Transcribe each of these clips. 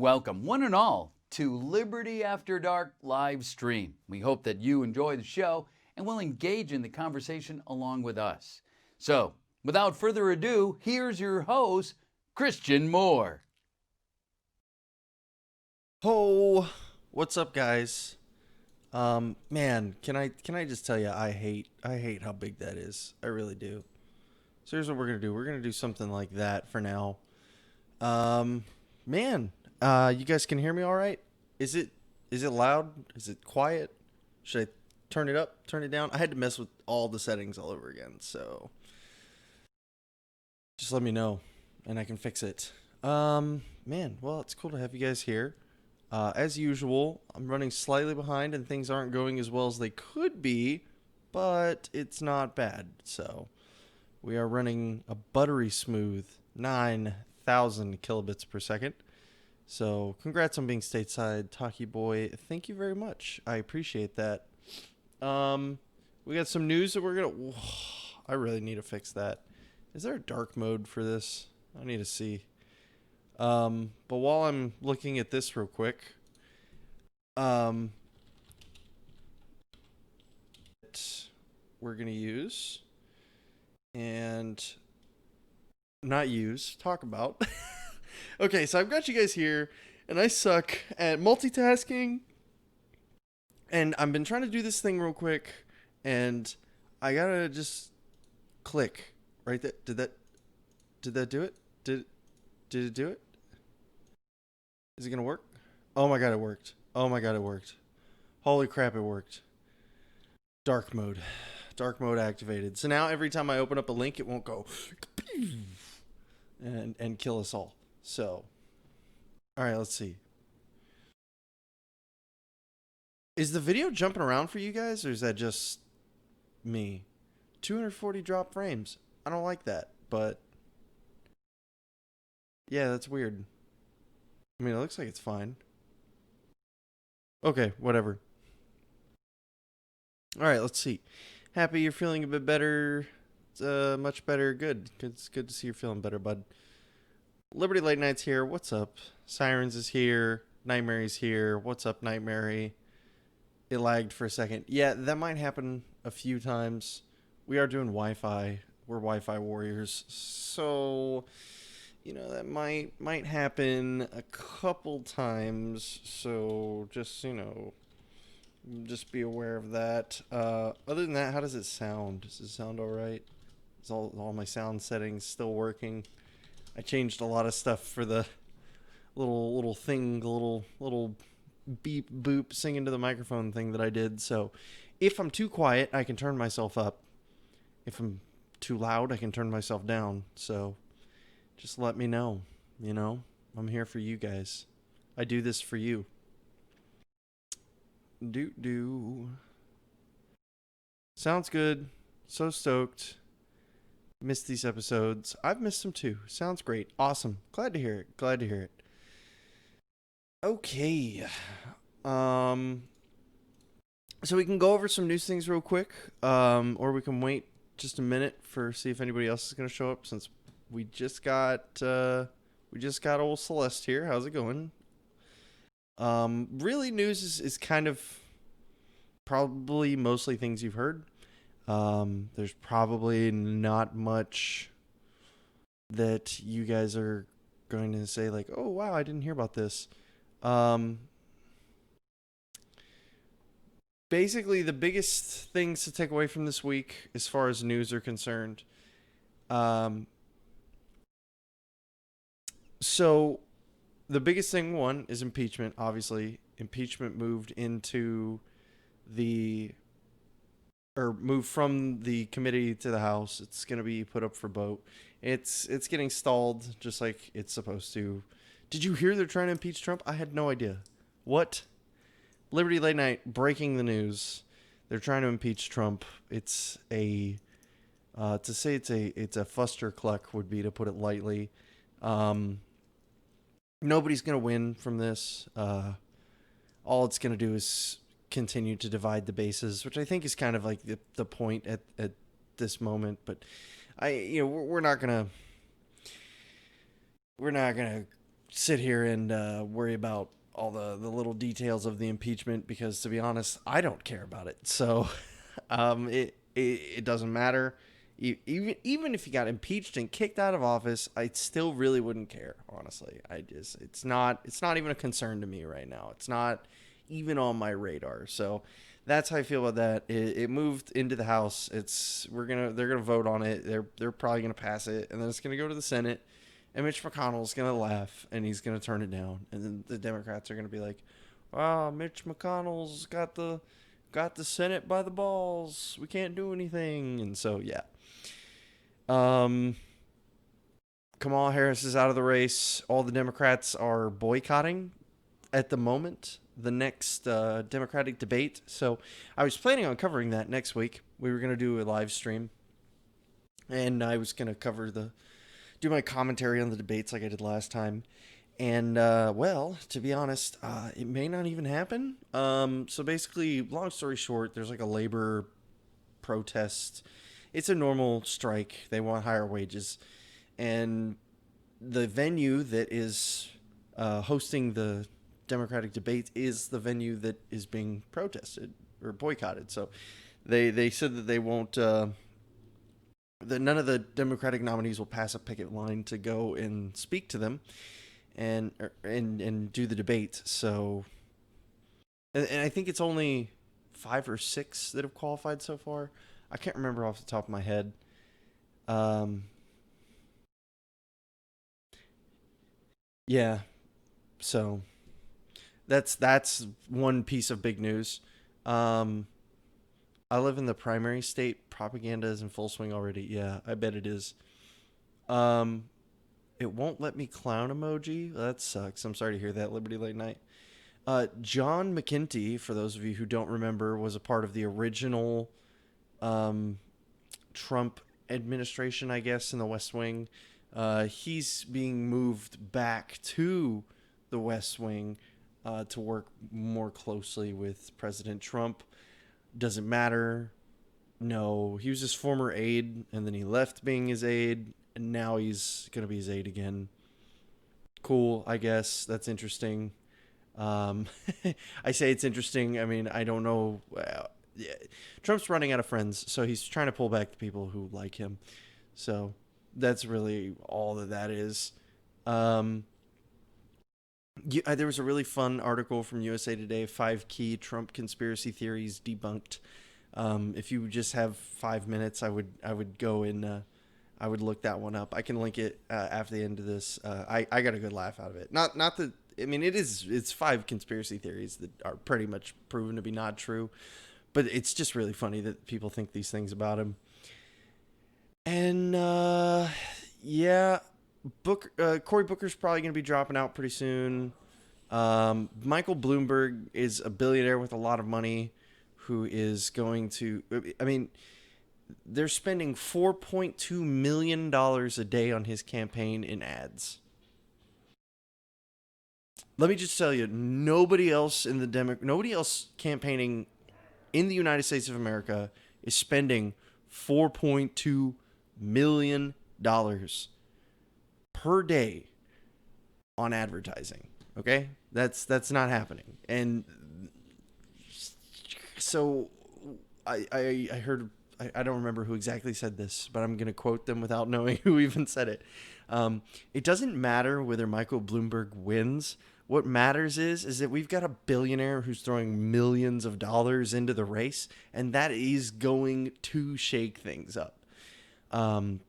Welcome, one and all, to Liberty After Dark live stream. We hope that you enjoy the show and will engage in the conversation along with us. So, without further ado, here's your host, Christian Moore. Ho, what's up, guys? Man, can I just tell you, I hate how big that is. I really do. So here's what we're gonna do. We're gonna do something like that for now. Man, you guys can hear me all right? Is it loud? Is it quiet? Should I turn it up? Turn it down? I had to mess with all the settings all over again, so just let me know, and I can fix it. Man, well, it's cool to have you guys here. As usual, I'm running slightly behind and things aren't going as well as they could be, but it's not bad. So we are running a buttery smooth 9,000 kilobits per second. So congrats on being stateside, Taki Boy. Thank you very much. I appreciate that. We got some news that we're going to... I really need to fix that. Is there a dark mode for this? I need to see. But while I'm looking at this real quick, we're going to use and talk about. Okay, so I've got you guys here, and I suck at multitasking, and I've been trying to do this thing real quick, and I gotta just click right there. Did that do it? Did it do it? Is it gonna work? Oh my god, it worked. Oh my god, it worked. Holy crap, it worked. Dark mode. Dark mode activated. So now every time I open up a link, it won't go and kill us all. So, alright, let's see. Is the video jumping around for you guys, or is that just me? 240 drop frames. I don't like that, but yeah, that's weird. I mean, it looks like it's fine. Okay, whatever. Alright, let's see. Happy you're feeling a bit better. Much better. Good. It's good to see you're feeling better, bud. Liberty Late Night's here. What's up? Sirens is here. Nightmary's here. What's up, Nightmary? It lagged for a second. Yeah, that might happen a few times. We are doing Wi-Fi. We're Wi-Fi warriors. So... that might happen a couple times, so just, just be aware of that. Other than that, how does it sound? Does it sound all right? Is all my sound settings still working? I changed a lot of stuff for the little thing, the little beep boop sing into the microphone thing that I did. So if I'm too quiet, I can turn myself up. If I'm too loud, I can turn myself down. So just let me know, I'm here for you guys. I do this for you. Sounds good. So stoked. Missed these episodes. I've missed them too. Sounds great. Awesome. Glad to hear it. Okay. So we can go over some news things real quick. Or we can wait just a minute see if anybody else is going to show up, since we just got old Celeste here. How's it going? Really, news is kind of probably mostly things you've heard. There's probably not much that you guys are going to say like, oh wow, I didn't hear about this. Basically, the biggest things to take away from this week, as far as news are concerned, so the biggest thing, one, is impeachment. Obviously, impeachment moved from the committee to the House. It's going to be put up for vote. It's getting stalled, just like it's supposed to. Did you hear they're trying to impeach Trump? I had no idea. What? Liberty Late Night breaking the news. They're trying to impeach Trump. It's to say it's a fustercluck would be to put it lightly. Nobody's going to win from this. All it's going to do is continue to divide the bases, which I think is kind of like the point at this moment. But we're not going to sit here and worry about all the little details of the impeachment because, to be honest, I don't care about it. So it doesn't matter. Even if he got impeached and kicked out of office, I still really wouldn't care. Honestly, it's not even a concern to me right now. It's not even on my radar. So that's how I feel about that. It moved into the House. They're gonna vote on it. They're probably gonna pass it, and then it's gonna go to the Senate. And Mitch McConnell's gonna laugh and he's gonna turn it down. And then the Democrats are gonna be like, "Wow, Mitch McConnell's got the Senate by the balls. We can't do anything." And so yeah. Kamala Harris is out of the race. All the Democrats are boycotting at the moment the next Democratic debate. So I was planning on covering that next week. We were gonna do a live stream, and I was gonna do my commentary on the debates like I did last time. And, well, to be honest, it may not even happen. So basically, long story short, there's like a labor protest. It's a normal strike. They want higher wages. And the venue that is hosting the Democratic debate is the venue that is being protested or boycotted. So they said that they won't... that none of the Democratic nominees will pass a picket line to go and speak to them and do the debate. So, and I think it's only 5 or 6 that have qualified so far. I can't remember off the top of my head. Yeah. So that's one piece of big news. Um, I live in the primary state. Propaganda is in full swing already. Yeah, I bet it is. Um, it won't let me clown emoji. That sucks. I'm sorry to hear that, Liberty Late Night. John McKenty, for those of you who don't remember, was a part of the original um, Trump administration, I guess, in the West Wing. He's being moved back to the West Wing to work more closely with President Trump. Doesn't matter. No, he was his former aide, and then he left being his aide, and now he's going to be his aide again. Cool, I guess. That's interesting. Um, I say it's interesting. I mean, I don't know. Yeah. Trump's running out of friends, so he's trying to pull back the people who like him. So that's really all that is. Um, there was a really fun article from USA Today, 5 key Trump conspiracy theories debunked. If you just have 5 minutes, I would go and I would look that one up. I can link it after the end of this. I got a good laugh out of it. Not that, I mean, it's 5 conspiracy theories that are pretty much proven to be not true, but it's just really funny that people think these things about him. And yeah, Cory Booker's probably going to be dropping out pretty soon. Michael Bloomberg is a billionaire with a lot of money who is going to, I mean, they're spending $4.2 million a day on his campaign in ads. Let me just tell you, nobody else campaigning in the United States of America is spending $4.2 million per day on advertising. Okay? That's not happening. And so I heard, I don't remember who exactly said this, but I'm going to quote them without knowing who even said it. It doesn't matter whether Michael Bloomberg wins. What matters is that we've got a billionaire who's throwing millions of dollars into the race, and that is going to shake things up.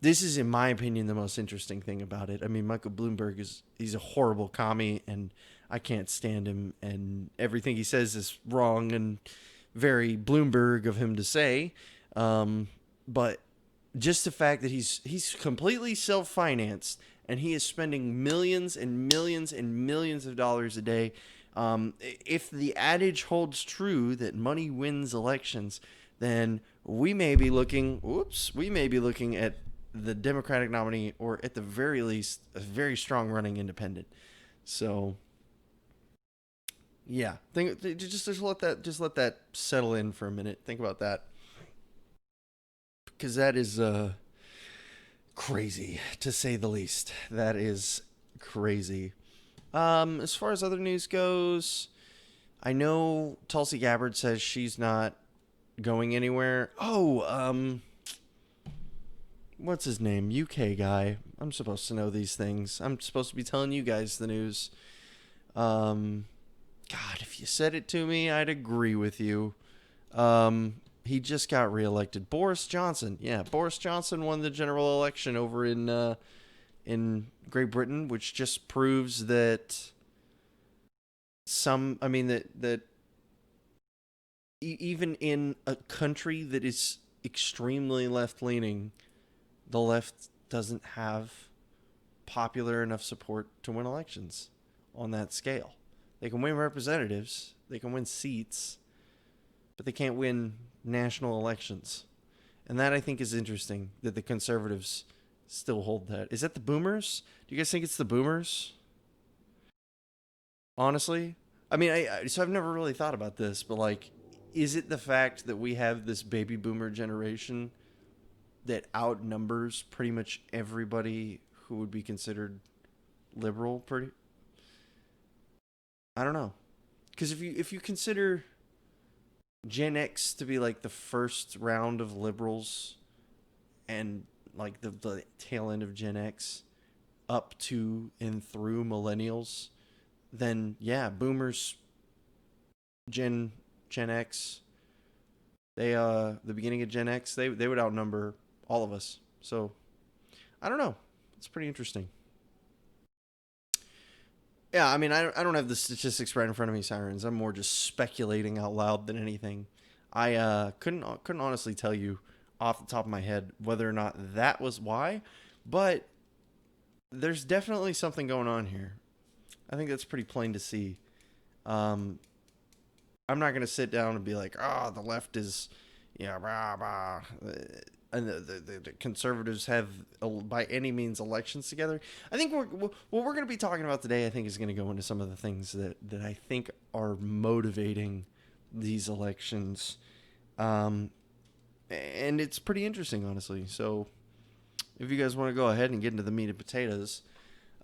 This is, in my opinion, the most interesting thing about it. I mean, Michael Bloomberg he's a horrible commie, and I can't stand him, and everything he says is wrong and very Bloomberg of him to say. But just the fact that he's completely self-financed and he is spending millions and millions and millions of dollars a day. If the adage holds true that money wins elections, then we may be looking at the Democratic nominee, or at the very least, a very strong running independent. So, yeah, just let that settle in for a minute. Think about that, because that is crazy, to say the least. That is crazy. As far as other news goes, I know Tulsi Gabbard says she's not going anywhere. Oh, what's his name? UK guy. I'm supposed to know these things. I'm supposed to be telling you guys the news. God, if you said it to me, I'd agree with you. He just got reelected. Boris Johnson. Yeah, Boris Johnson won the general election over in Great Britain, which just proves that that even in a country that is extremely left leaning, the left doesn't have popular enough support to win elections on that scale. They can win representatives, they can win seats, but they can't win national elections. And that I think is interesting that the conservatives still hold that. Is that the boomers? Do you guys think it's the boomers? Honestly? I mean, so I've never really thought about this, but like, is it the fact that we have this baby boomer generation that outnumbers pretty much everybody who would be considered liberal? I don't know. Because if you consider Gen X to be like the first round of liberals and like the tail end of Gen X up to and through millennials, then yeah, boomers, Gen X, the beginning of Gen X, they would outnumber all of us. So I don't know. It's pretty interesting. Yeah, I mean, I don't have the statistics right in front of me, Sirens. I'm more just speculating out loud than anything. I couldn't honestly tell you off the top of my head whether or not that was why, but there's definitely something going on here. I think that's pretty plain to see. Um, I'm not gonna sit down and be like, the left is, yeah, rah, rah. And the conservatives have by any means elections together. I think what we're going to be talking about today, I think, is going to go into some of the things that I think are motivating these elections, and it's pretty interesting, honestly. So, if you guys want to go ahead and get into the meat and potatoes,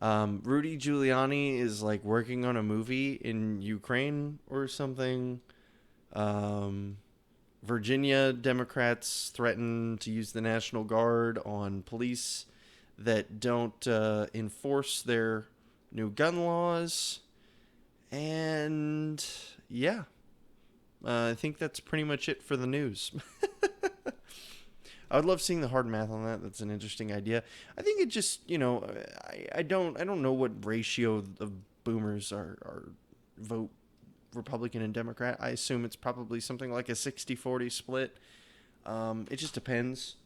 Rudy Giuliani is like working on a movie in Ukraine or something. Virginia Democrats threaten to use the National Guard on police that don't enforce their new gun laws. And yeah, I think that's pretty much it for the news. I would love seeing the hard math on that. That's an interesting idea. I think it just, I don't know what ratio of boomers are vote Republican and Democrat. I assume it's probably something like a 60-40 split. It just depends.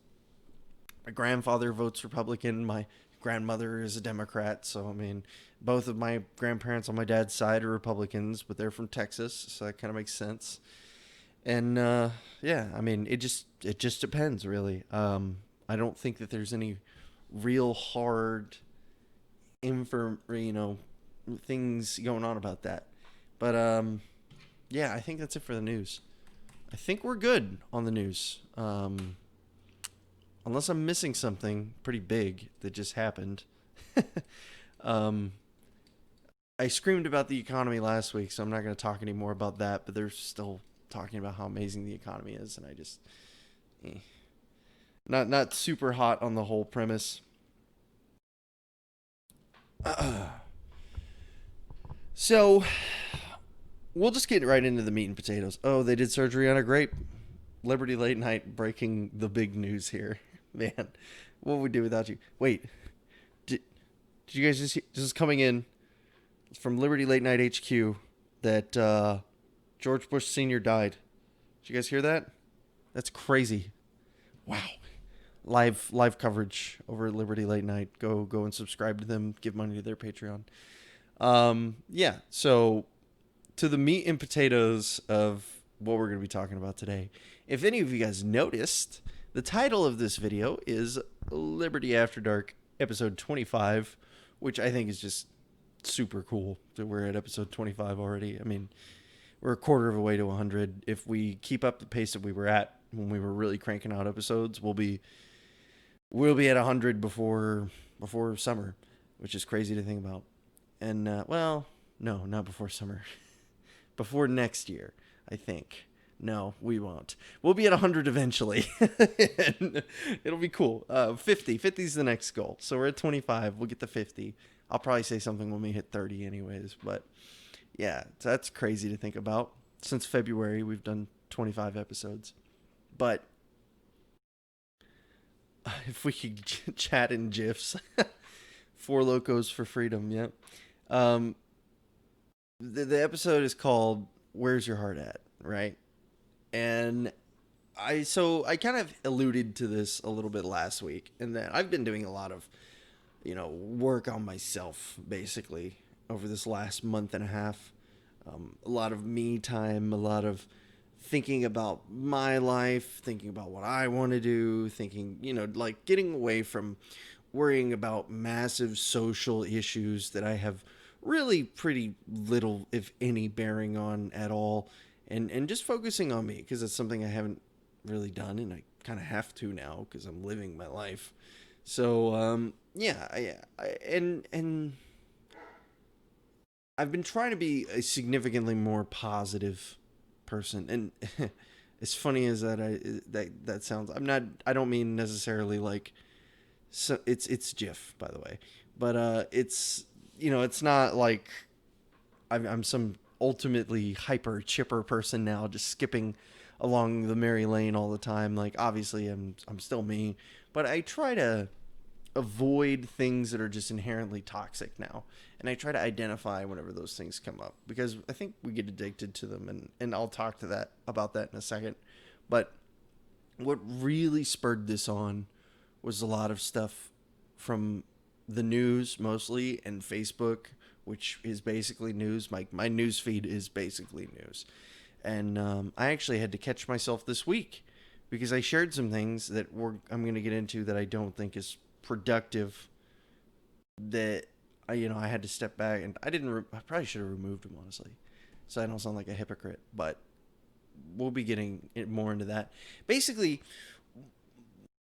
My grandfather votes Republican. My grandmother is a Democrat. So, I mean, both of my grandparents on my dad's side are Republicans, but they're from Texas. So that kind of makes sense. And, yeah, I mean, it just depends, really. I don't think that there's any real hard things going on about that. But yeah, I think that's it for the news. I think we're good on the news. Unless I'm missing something pretty big that just happened. um, I screamed about the economy last week, so I'm not going to talk any more about that. But they're still talking about how amazing the economy is, and I just not super hot on the whole premise. So we'll just get right into the meat and potatoes. Oh, they did surgery on a grape. Liberty Late Night breaking the big news here. Man, what would we do without you? Wait, did you guys just coming in from Liberty Late Night HQ that George Bush Sr. died? Did you guys hear that? That's crazy. Wow. Live coverage over at Liberty Late Night. Go and subscribe to them. Give money to their Patreon. Yeah, so to the meat and potatoes of what we're going to be talking about today. If any of you guys noticed, the title of this video is Liberty After Dark episode 25, which I think is just super cool that we're at episode 25 already. I mean, we're a quarter of a way to 100. If we keep up the pace that we were at when we were really cranking out episodes, we'll be at 100 before summer, which is crazy to think about. And, well, no, not before summer. Before next year, I think. No, we won't. We'll be at 100 eventually. And it'll be cool. 50. 50 is the next goal. So we're at 25. We'll get to 50. I'll probably say something when we hit 30 anyways. But yeah, so that's crazy to think about. Since February, we've done 25 episodes. But if we could chat in GIFs. Four Locos for Freedom, yep. The episode is called Where's Your Heart At, right? And I kind of alluded to this a little bit last week, and that I've been doing a lot of, work on myself, basically, over this last month and a half. A lot of me time, a lot of thinking about my life, thinking about what I want to do, thinking, like getting away from worrying about massive social issues that I have really pretty little, if any, bearing on at all. And just focusing on me, because it's something I haven't really done, and I kind of have to now because I'm living my life. So, and I've been trying to be a significantly more positive person. And as funny as that sounds, I don't mean necessarily like, so it's GIF, by the way, but it's it's not like I'm some ultimately hyper chipper person now, just skipping along the merry lane all the time. Like, obviously I'm still me, but I try to avoid things that are just inherently toxic now, and I try to identify whenever those things come up, because I think we get addicted to them, and I'll talk to about that in a second. But what really spurred this on was a lot of stuff from the news mostly, and Facebook, which is basically news. My news feed is basically news. And I actually had to catch myself this week, because I shared some things that I'm going to get into that I don't think is productive, that I had to step back, and I probably should have removed them, honestly, so I don't sound like a hypocrite. But we'll be getting more into that. Basically,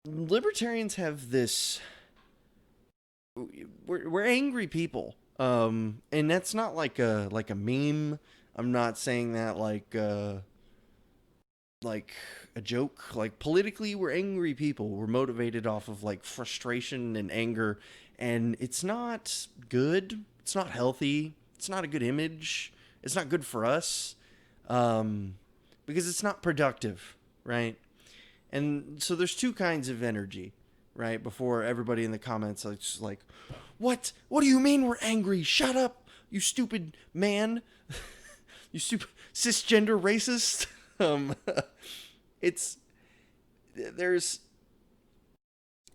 libertarians have this, we're angry people, and that's not like a meme. I'm not saying that like a joke. Like, politically, we're angry people. We're motivated off of like frustration and anger, and it's not good. It's not healthy. It's not a good image. It's not good for us, because it's not productive, right? And so there's two kinds of energy, right? Before everybody in the comments is like, what do you mean we're angry? Shut up, you stupid man. You stupid cisgender racist.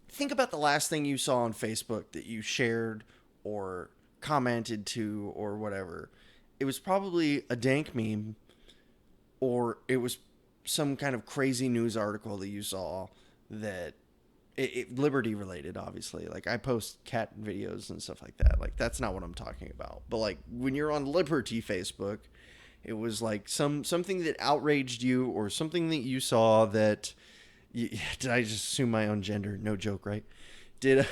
Think about the last thing you saw on Facebook that you shared or commented to or whatever. It was probably a dank meme, or it was some kind of crazy news article that you saw that liberty related, obviously. Like, I post cat videos and stuff like that. Like, that's not what I'm talking about. But like, when you're on Liberty Facebook, it was like something that outraged you, or something that you saw that did I just assume my own gender? No joke, right? Did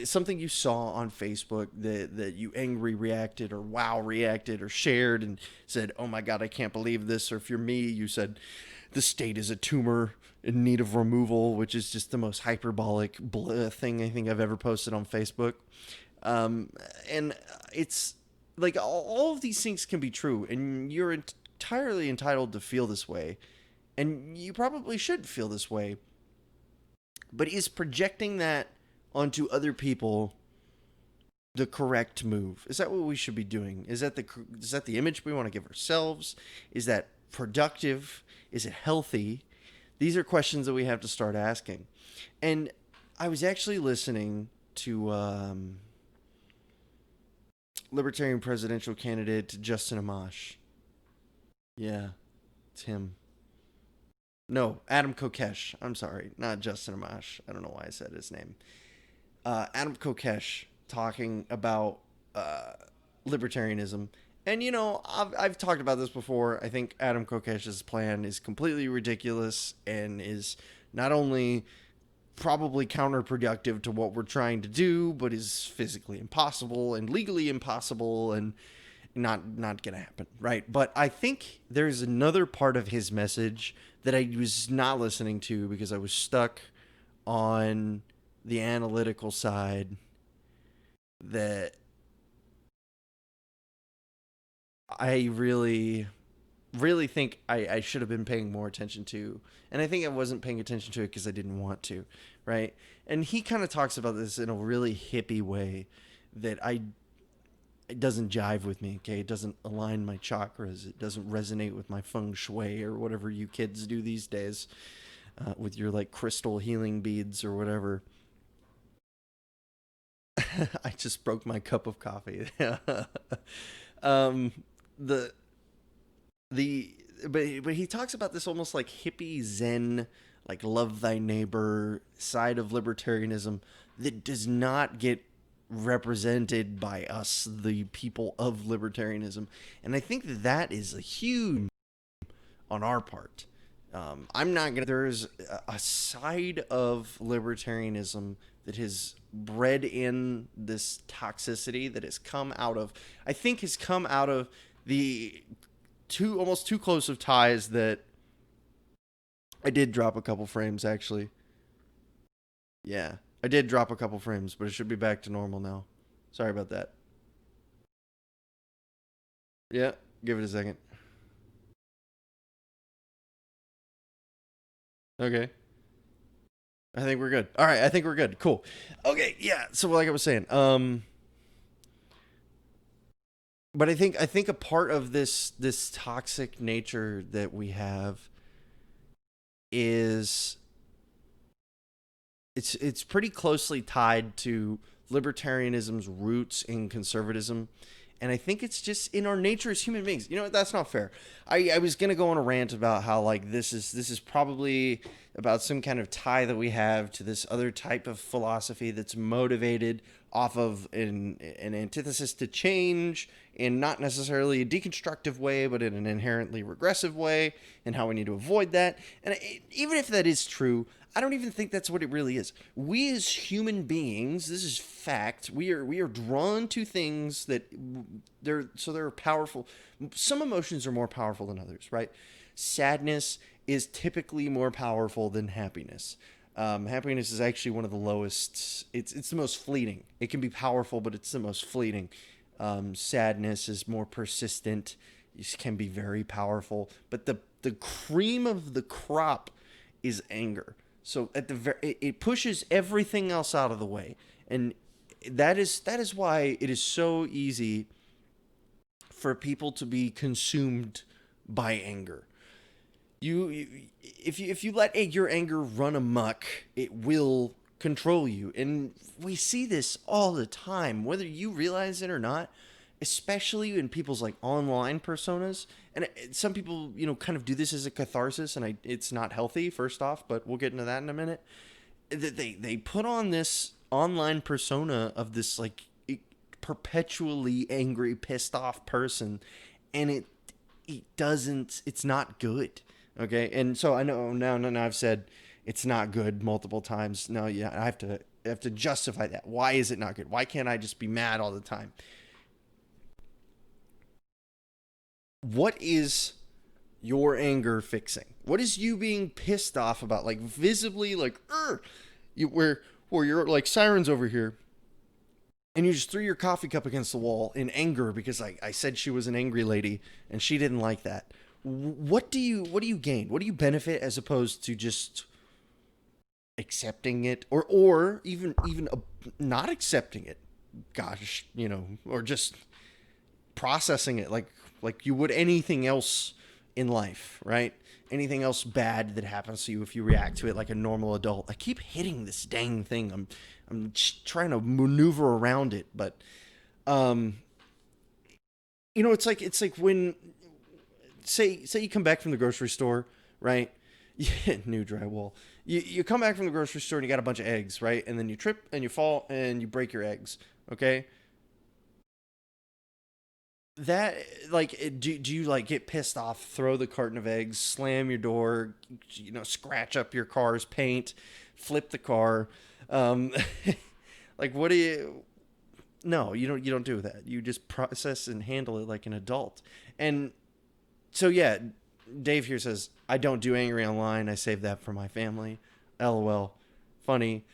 something you saw on Facebook that you angry reacted, or wow reacted, or shared and said, "Oh my God, I can't believe this." Or if you're me, you said, "The state is a tumor in need of removal," which is just the most hyperbolic thing I think I've ever posted on Facebook. And it's like, all of these things can be true, and you're entirely entitled to feel this way, and you probably should feel this way. But is projecting that onto other people the correct move? Is that what we should be doing? Is that the image we want to give ourselves? Is that productive? Is it healthy? These are questions that we have to start asking. And I was actually listening to Libertarian presidential candidate Justin Amash. Yeah, it's him. No, Adam Kokesh. I'm sorry, not Justin Amash. I don't know why I said his name. Adam Kokesh talking about libertarianism. And, I've talked about this before. I think Adam Kokesh's plan is completely ridiculous, and is not only probably counterproductive to what we're trying to do, but is physically impossible and legally impossible and not gonna happen, right? But I think there's another part of his message that I was not listening to because I was stuck on the analytical side that I really think I should have been paying more attention to. And I think I wasn't paying attention to it because I didn't want to, right? And he kind of talks about this in a really hippie way that it doesn't jive with me, okay? It doesn't align my chakras. It doesn't resonate with my feng shui or whatever you kids do these days with your like crystal healing beads or whatever. I just broke my cup of coffee. um, the the but he talks about this almost like hippie zen, like love thy neighbor side of libertarianism that does not get represented by us, the people of libertarianism. And I think that is a huge on our part. I'm not gonna. There's a side of libertarianism that has bred in this toxicity that has come out of. I think has come out of the almost too close of ties that I did drop a couple frames actually. Yeah, I did drop a couple frames, but it should be back to normal now. Sorry about that. Yeah, give it a second. Okay. I think we're good. All right, I think we're good. Cool. Okay, yeah. So like I was saying, but I think a part of this toxic nature that we have is it's pretty closely tied to libertarianism's roots in conservatism. And I think it's just in our nature as human beings. You know, that's not fair. I was gonna go on a rant about how like this is probably about some kind of tie that we have to this other type of philosophy that's motivated off of an antithesis to change in not necessarily a deconstructive way, but in an inherently regressive way, and how we need to avoid that. And even if that is true, I don't even think that's what it really is. We as human beings, this is fact. We are drawn to things that they're powerful. Some emotions are more powerful than others, right? Sadness is typically more powerful than happiness. Happiness is actually one of the lowest. It's the most fleeting. It can be powerful, but it's the most fleeting. Sadness is more persistent. It can be very powerful, but the cream of the crop is anger. So it pushes everything else out of the way, and that is why it is so easy for people to be consumed by anger. If you let your anger run amok, it will control you, and we see this all the time, whether you realize it or not. Especially in people's like online personas, and some people kind of do this as a catharsis, and it's not healthy. First off, but we'll get into that in a minute. They put on this online persona of this like perpetually angry, pissed off person, and it doesn't. It's not good. Okay, and so I know now I've said it's not good multiple times. No, yeah, I have to justify that. Why is it not good? Why can't I just be mad all the time? What is your anger fixing? What is you being pissed off about? Like visibly, like, where you're like sirens over here, and you just threw your coffee cup against the wall in anger because I said she was an angry lady and she didn't like that. What do you gain? What do you benefit as opposed to just accepting it, or even not accepting it? Gosh, or just processing it like you would anything else in life, right? Anything else bad that happens to you if you react to it like a normal adult. I keep hitting this dang thing. I'm trying to maneuver around it, but it's like when say you come back from the grocery store, right? Yeah, new drywall. You come back from the grocery store and you got a bunch of eggs, right? And then you trip and you fall and you break your eggs, okay? that, like, do you like get pissed off, throw the carton of eggs, slam your door, scratch up your car's paint, flip the car? Um, like, what do you? No, you don't do that. You just process and handle it like an adult. And so yeah, Dave here says, I don't do angry online. I save that for my family. LOL. Funny.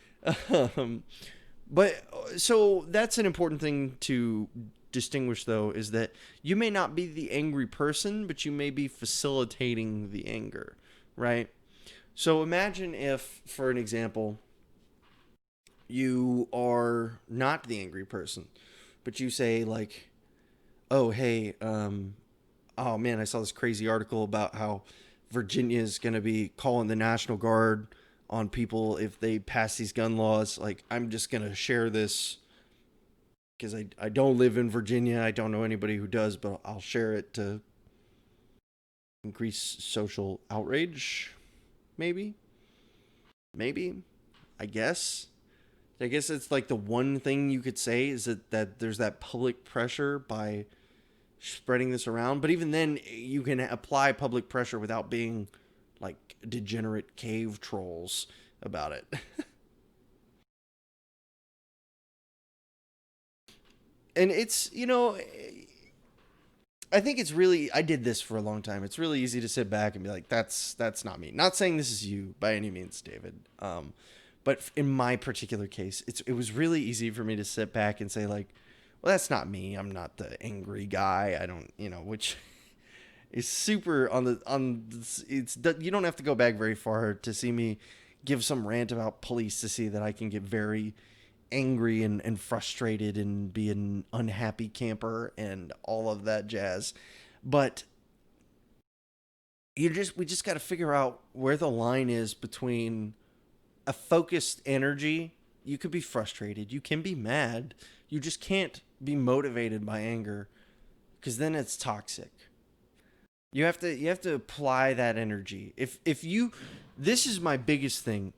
um, but so that's an important thing to distinguish, though, is that you may not be the angry person, but you may be facilitating the anger, right? So imagine if, for an example, you are not the angry person, but you say, like, oh, hey, oh man, I saw this crazy article about how Virginia is going to be calling the National Guard on people if they pass these gun laws. Like, I'm just going to share this because I don't live in Virginia. I don't know anybody who does, but I'll share it to increase social outrage. Maybe. Maybe. I guess. I guess it's like the one thing you could say is that there's that public pressure by spreading this around. But even then, you can apply public pressure without being like degenerate cave trolls about it. And it's, I think it's really, I did this for a long time. It's really easy to sit back and be like, that's not me. Not saying this is you by any means, David. But in my particular case, it was really easy for me to sit back and say, like, well, that's not me. I'm not the angry guy. I don't, which is super it's, you don't have to go back very far to see me give some rant about police to see that I can get very angry and frustrated and be an unhappy camper and all of that jazz. But we just got to figure out where the line is between a focused energy. You could be frustrated, you can be mad, you just can't be motivated by anger, because then it's toxic. You have to apply that energy. If you This is my biggest thing.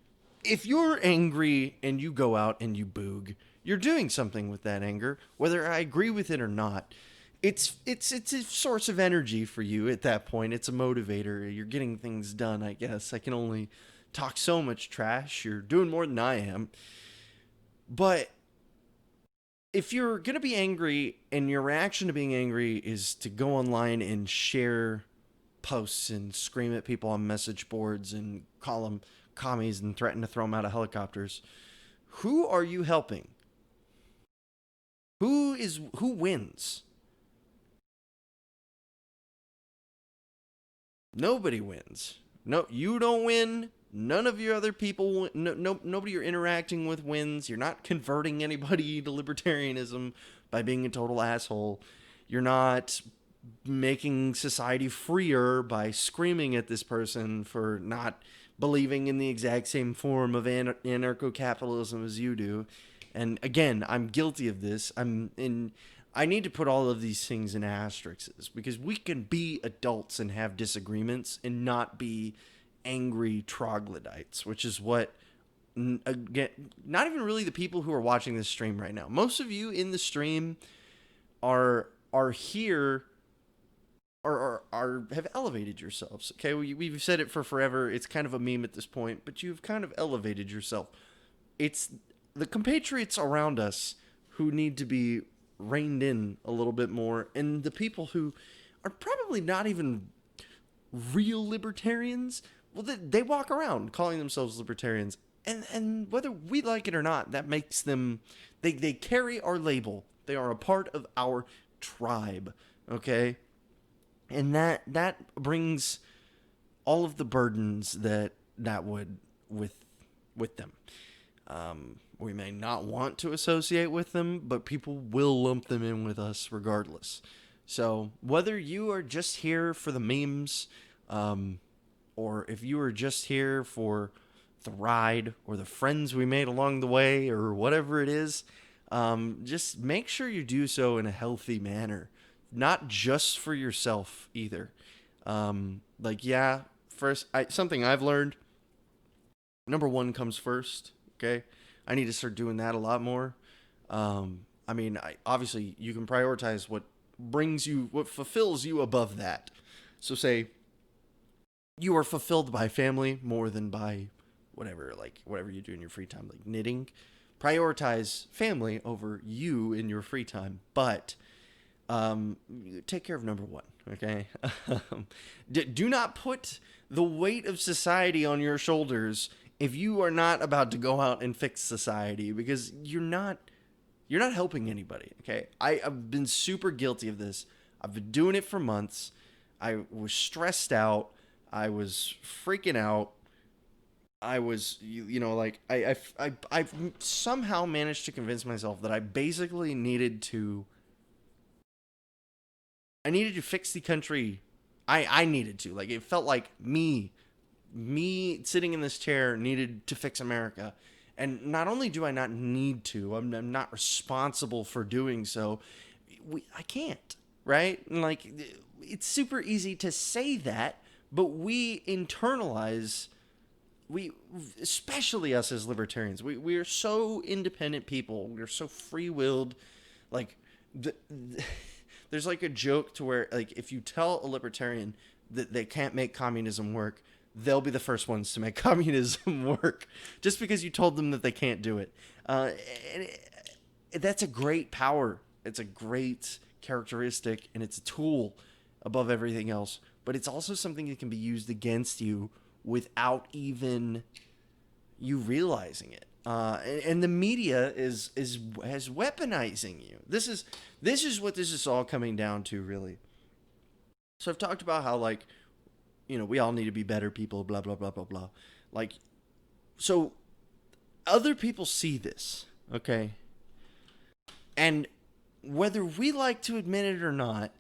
If you're angry and you go out and you boog, you're doing something with that anger, whether I agree with it or not. It's a source of energy for you at that point. It's a motivator. You're getting things done, I guess. I can only talk so much trash. You're doing more than I am. But if you're going to be angry and your reaction to being angry is to go online and share posts and scream at people on message boards and call them commies and threaten to throw them out of helicopters, who are you helping? Who wins? Nobody wins. No, you don't win. None of your other people win. Nobody you're interacting with wins. You're not converting anybody to libertarianism by being a total asshole. You're not making society freer by screaming at this person for not believing in the exact same form of anarcho-capitalism as you do. And again, I'm guilty of this. I need to put all of these things in asterisks, because we can be adults and have disagreements and not be angry troglodytes, which is what, again, not even really the people who are watching this stream right now. Most of you in the stream are here or have elevated yourselves. Okay, we've said it for forever. It's kind of a meme at this point, but you've kind of elevated yourself. It's the compatriots around us who need to be reined in a little bit more, and the people who are probably not even real libertarians, well, they walk around calling themselves libertarians, and whether we like it or not, that makes them, they carry our label. They are a part of our tribe, okay? And that brings all of the burdens that would with them. We may not want to associate with them, but people will lump them in with us regardless. So whether you are just here for the memes, or if you are just here for the ride or the friends we made along the way or whatever it is, just make sure you do so in a healthy manner, not just for yourself either. Something I've learned, number one comes first. Okay. I need to start doing that a lot more. Obviously you can prioritize what fulfills you above that. So say you are fulfilled by family more than by whatever you do in your free time, like knitting. Prioritize family over you in your free time, but take care of number one, okay? Do not put the weight of society on your shoulders if you are not about to go out and fix society, because you're not helping anybody, okay? I've been super guilty of this. I've been doing it for months. I was stressed out. I was freaking out. I was, I've somehow managed to convince myself that I basically needed to fix the country. I needed to. Like, it felt like me sitting in this chair needed to fix America. And not only do I not need to, I'm not responsible for doing so. I can't, right? And like, it's super easy to say that, but we internalize, especially us as libertarians, we are so independent people. We're so free-willed. Like, there's like a joke to where, like, if you tell a libertarian that they can't make communism work, they'll be the first ones to make communism work, just because you told them that they can't do it. That's a great power. It's a great characteristic, and it's a tool above everything else. But it's also something that can be used against you without even you realizing it. And the media is weaponizing you. This is what this is all coming down to, really. So I've talked about how, like, we all need to be better people, blah, blah, blah, blah, blah. Like, so other people see this, okay? And whether we like to admit it or not,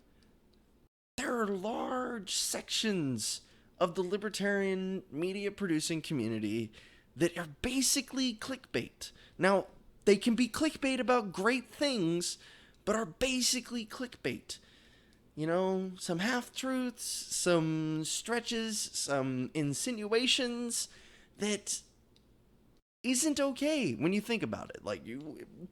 there are large sections of the libertarian media producing community that are basically clickbait. Now, they can be clickbait about great things, but are basically clickbait. Some half-truths, some stretches, some insinuations that isn't okay when you think about it. Like,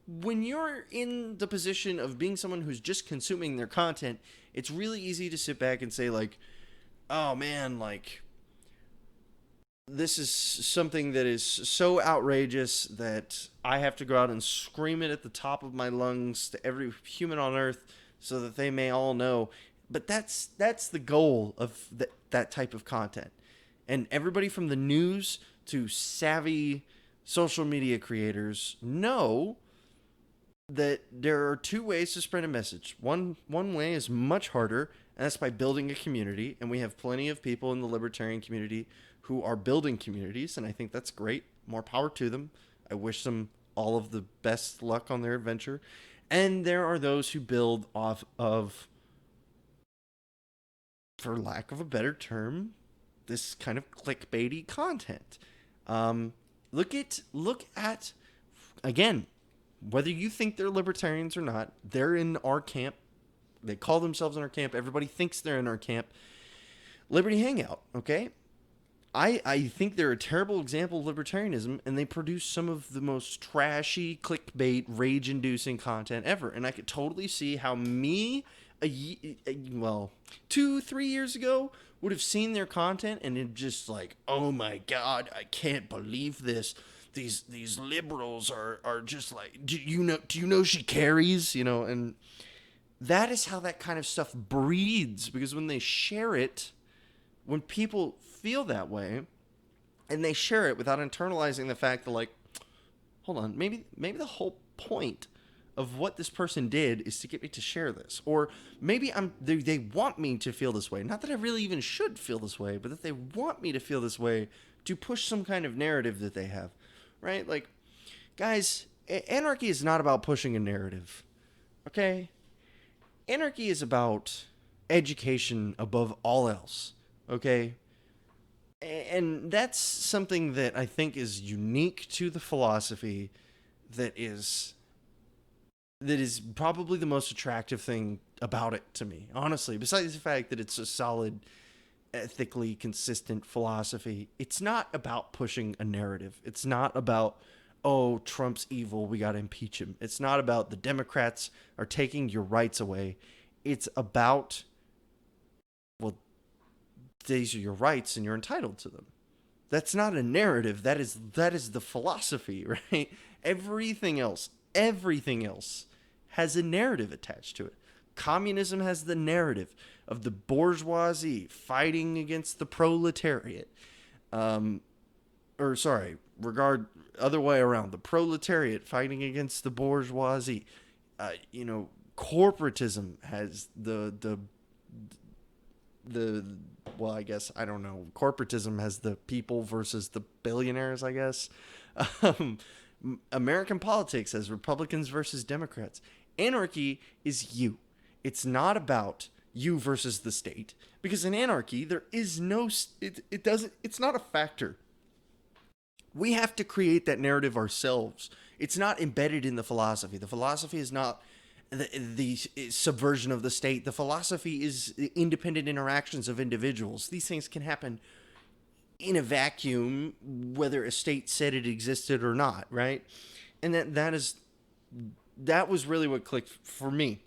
when you're in the position of being someone who's just consuming their content, it's really easy to sit back and say, like, oh man, like, this is something that is so outrageous that I have to go out and scream it at the top of my lungs to every human on earth so that they may all know. But that's the goal of that type of content. And everybody from the news to savvy social media creators know that there are two ways to spread a message. One way is much harder, and that's by building a community. And we have plenty of people in the libertarian community who are building communities, and I think that's great. More power to them. I wish them all of the best luck on their adventure. And there are those who build off of, for lack of a better term, this kind of clickbaity content. Look at, again, whether you think they're libertarians or not, they're in our camp. They call themselves in our camp. Everybody thinks they're in our camp. Liberty Hangout, okay? I think they're a terrible example of libertarianism, and they produce some of the most trashy, clickbait, rage-inducing content ever. And I could totally see how me, 2-3 years ago, would have seen their content and it just like, oh my God, I can't believe this. These liberals are just like, do you know she carries? And that is how that kind of stuff breeds, because when they share it, when people feel that way, and they share it without internalizing the fact that, like, hold on, maybe the whole point of what this person did is to get me to share this, or maybe they want me to feel this way. Not that I really even should feel this way, but that they want me to feel this way to push some kind of narrative that they have, right? Like, guys, anarchy is not about pushing a narrative, okay? Anarchy is about education above all else, okay? And that's something that I think is unique to the philosophy that is probably the most attractive thing about it to me, honestly. Besides the fact that it's a solid, ethically consistent philosophy, it's not about pushing a narrative. It's not about, oh, Trump's evil, we got to impeach him. It's not about the Democrats are taking your rights away. It's about, well, these are your rights and you're entitled to them. That's not a narrative. That is the philosophy, right? Everything else has a narrative attached to it. Communism has the narrative of the bourgeoisie fighting against the proletariat. Other way around, the proletariat fighting against the bourgeoisie. Corporatism has I guess, I don't know. Corporatism has the people versus the billionaires, I guess. American politics has Republicans versus Democrats. Anarchy is you. It's not about you versus the state, because in anarchy there is no it's not a factor. We have to create that narrative ourselves. It's not embedded in the philosophy. The philosophy is not the subversion of the state. The philosophy is independent interactions of individuals. These things can happen in a vacuum, whether a state said it existed or not, right? And that was really what clicked for me.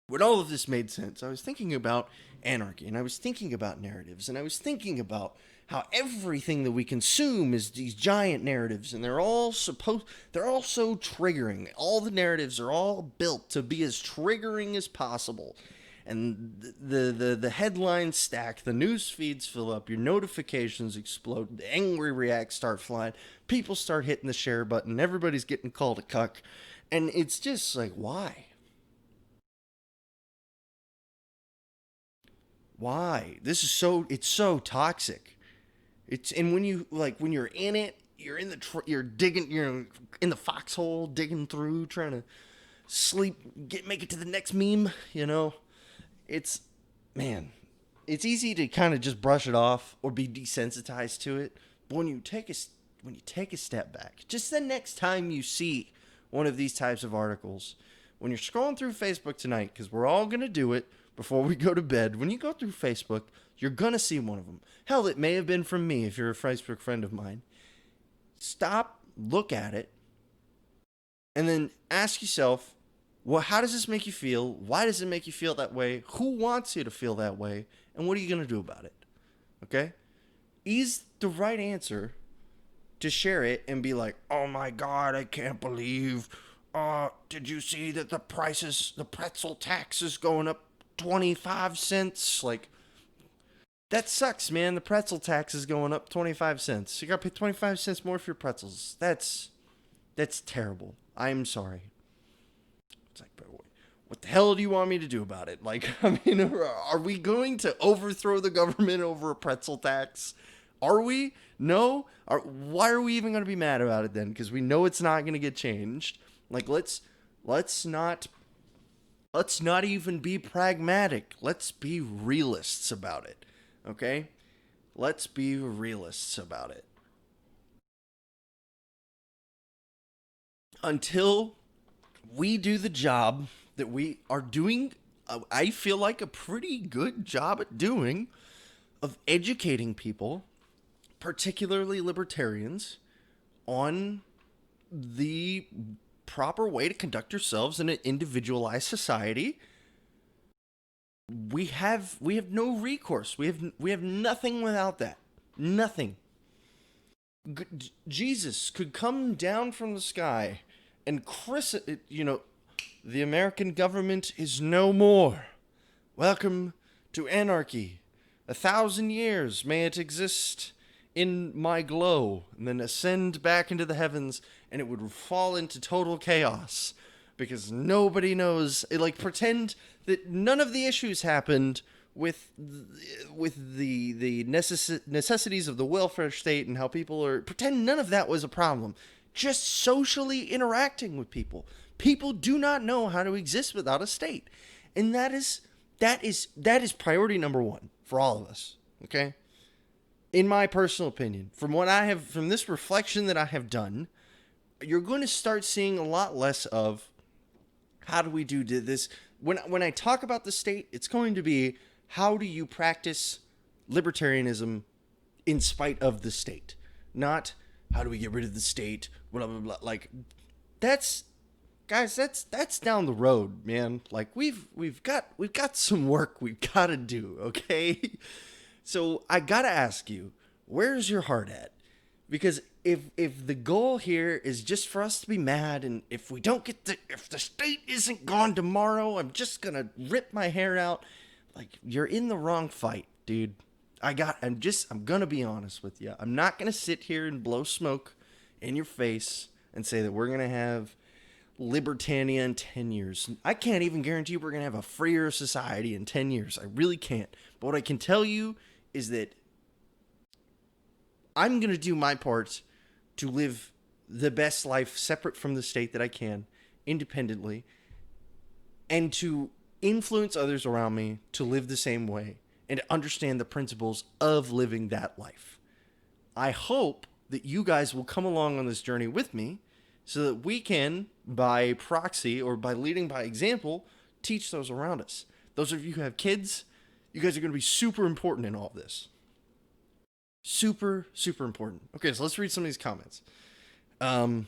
When all of this made sense, I was thinking about anarchy, and I was thinking about narratives, and I was thinking about how everything that we consume is these giant narratives, and they're all so triggering. All the narratives are all built to be as triggering as possible. And the headlines stack, the news feeds fill up, your notifications explode, the angry reacts start flying, people start hitting the share button, everybody's getting called a cuck. And it's just like, why? Why? It's so toxic. And when you're in it, you're in the foxhole, digging through, trying to make it to the next meme, It's easy to kind of just brush it off or be desensitized to it. But when you take a step back, just the next time you see one of these types of articles, when you're scrolling through Facebook tonight, because we're all going to do it before we go to bed, when you go through Facebook, you're going to see one of them. Hell, it may have been from me if you're a Facebook friend of mine. Stop, look at it, and then ask yourself, well, how does this make you feel? Why does it make you feel that way? Who wants you to feel that way? And what are you going to do about it? Okay? Is the right answer to share it and be like, oh my God, I can't believe, did you see that the pretzel tax is going up 25 cents? Like, that sucks, man. The pretzel tax is going up 25 cents. You got to pay 25 cents more for your pretzels. That's terrible. I'm sorry. It's like, but what the hell do you want me to do about it? Like, I mean, are we going to overthrow the government over a pretzel tax? Are we? No? Why are we even going to be mad about it then? Because we know it's not going to get changed. Like, let's not even be pragmatic. Let's be realists about it. Okay? Let's be realists about it. Until we do the job that we are doing, I feel like a pretty good job at doing, of educating people, particularly libertarians, on the proper way to conduct yourselves in an individualized society. We have no recourse. We have nothing without that. Nothing. Jesus could come down from the sky and the American government is no more. Welcome to anarchy. 1,000 years may it exist in my glow, and then ascend back into the heavens, and it would fall into total chaos. Because nobody knows, pretend that none of the issues happened with the necessities of the welfare state and how people are, pretend none of that was a problem. Just socially interacting with people. People do not know how to exist without a state. And that is priority number one for all of us. Okay? In my personal opinion, from this reflection that I have done, you're going to start seeing a lot less of, how do we do this? When I talk about the state, it's going to be, how do you practice libertarianism in spite of the state? Not, how do we get rid of the state? Blah, blah, blah. Like, that's guys, that's down the road, man. Like we've got some work we've got to do, okay? So I got to ask you, where's your heart at? Because if the goal here is just for us to be mad, and if we don't get if the state isn't gone tomorrow, I'm just going to rip my hair out, like, you're in the wrong fight, dude. I'm going to be honest with you. I'm not going to sit here and blow smoke in your face and say that we're going to have Libertania in 10 years. I can't even guarantee we're going to have a freer society in 10 years. I really can't. But what I can tell you is that I'm going to do my part to live the best life separate from the state that I can, independently, and to influence others around me to live the same way and to understand the principles of living that life. I hope that you guys will come along on this journey with me so that we can, by proxy or by leading by example, teach those around us. Those of you who have kids, you guys are going to be super important in all of this. Super, super important. Okay, so let's read some of these comments. Siren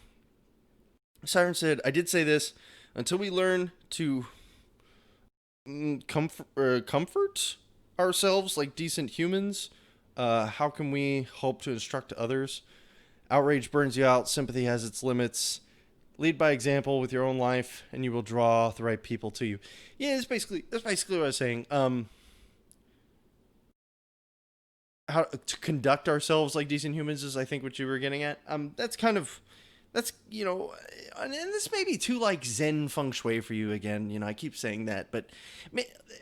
said, I did say this, until we learn to comfort ourselves like decent humans, how can we hope to instruct others? Outrage burns you out. Sympathy has its limits. Lead by example with your own life, and you will draw the right people to you. Yeah, that's basically what I was saying. How to conduct ourselves like decent humans is, I think, what you were getting at. That's and this may be too like Zen feng shui for you again. I keep saying that, but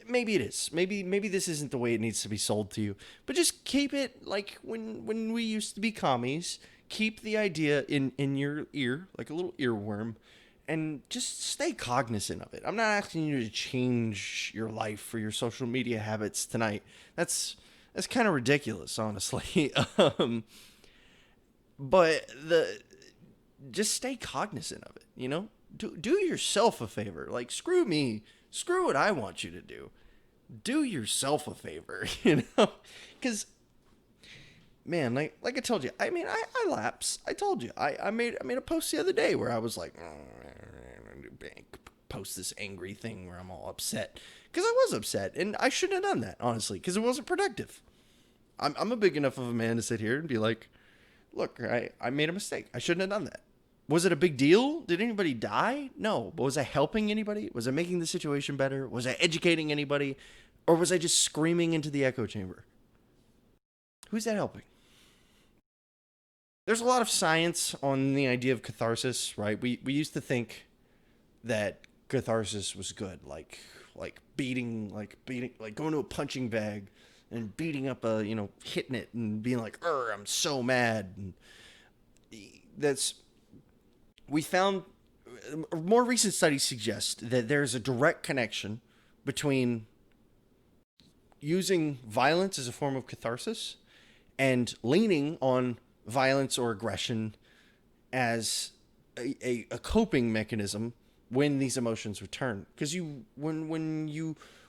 maybe it is. Maybe this isn't the way it needs to be sold to you. But just keep it like when we used to be commies. Keep the idea in your ear, like a little earworm, and just stay cognizant of it. I'm not asking you to change your life or your social media habits tonight. That's kind of ridiculous, honestly. But just stay cognizant of it, Do yourself a favor. Like, screw me. Screw what I want you to do. Do yourself a favor, Because, man, like I told you, I lapse. I told you. I made a post the other day where I was like, post this angry thing where I'm all upset. Because I was upset, and I shouldn't have done that, honestly, because it wasn't productive. I'm a big enough of a man to sit here and be like, look, I made a mistake. I shouldn't have done that. Was it a big deal? Did anybody die? No. But was I helping anybody? Was I making the situation better? Was I educating anybody? Or was I just screaming into the echo chamber? Who's that helping? There's a lot of science on the idea of catharsis, right? We used to think that catharsis was good, like beating, like going to a punching bag and beating up hitting it and being like, I'm so mad. And we found more recent studies suggest that there's a direct connection between using violence as a form of catharsis and leaning on violence or aggression as a coping mechanism when these emotions return. Because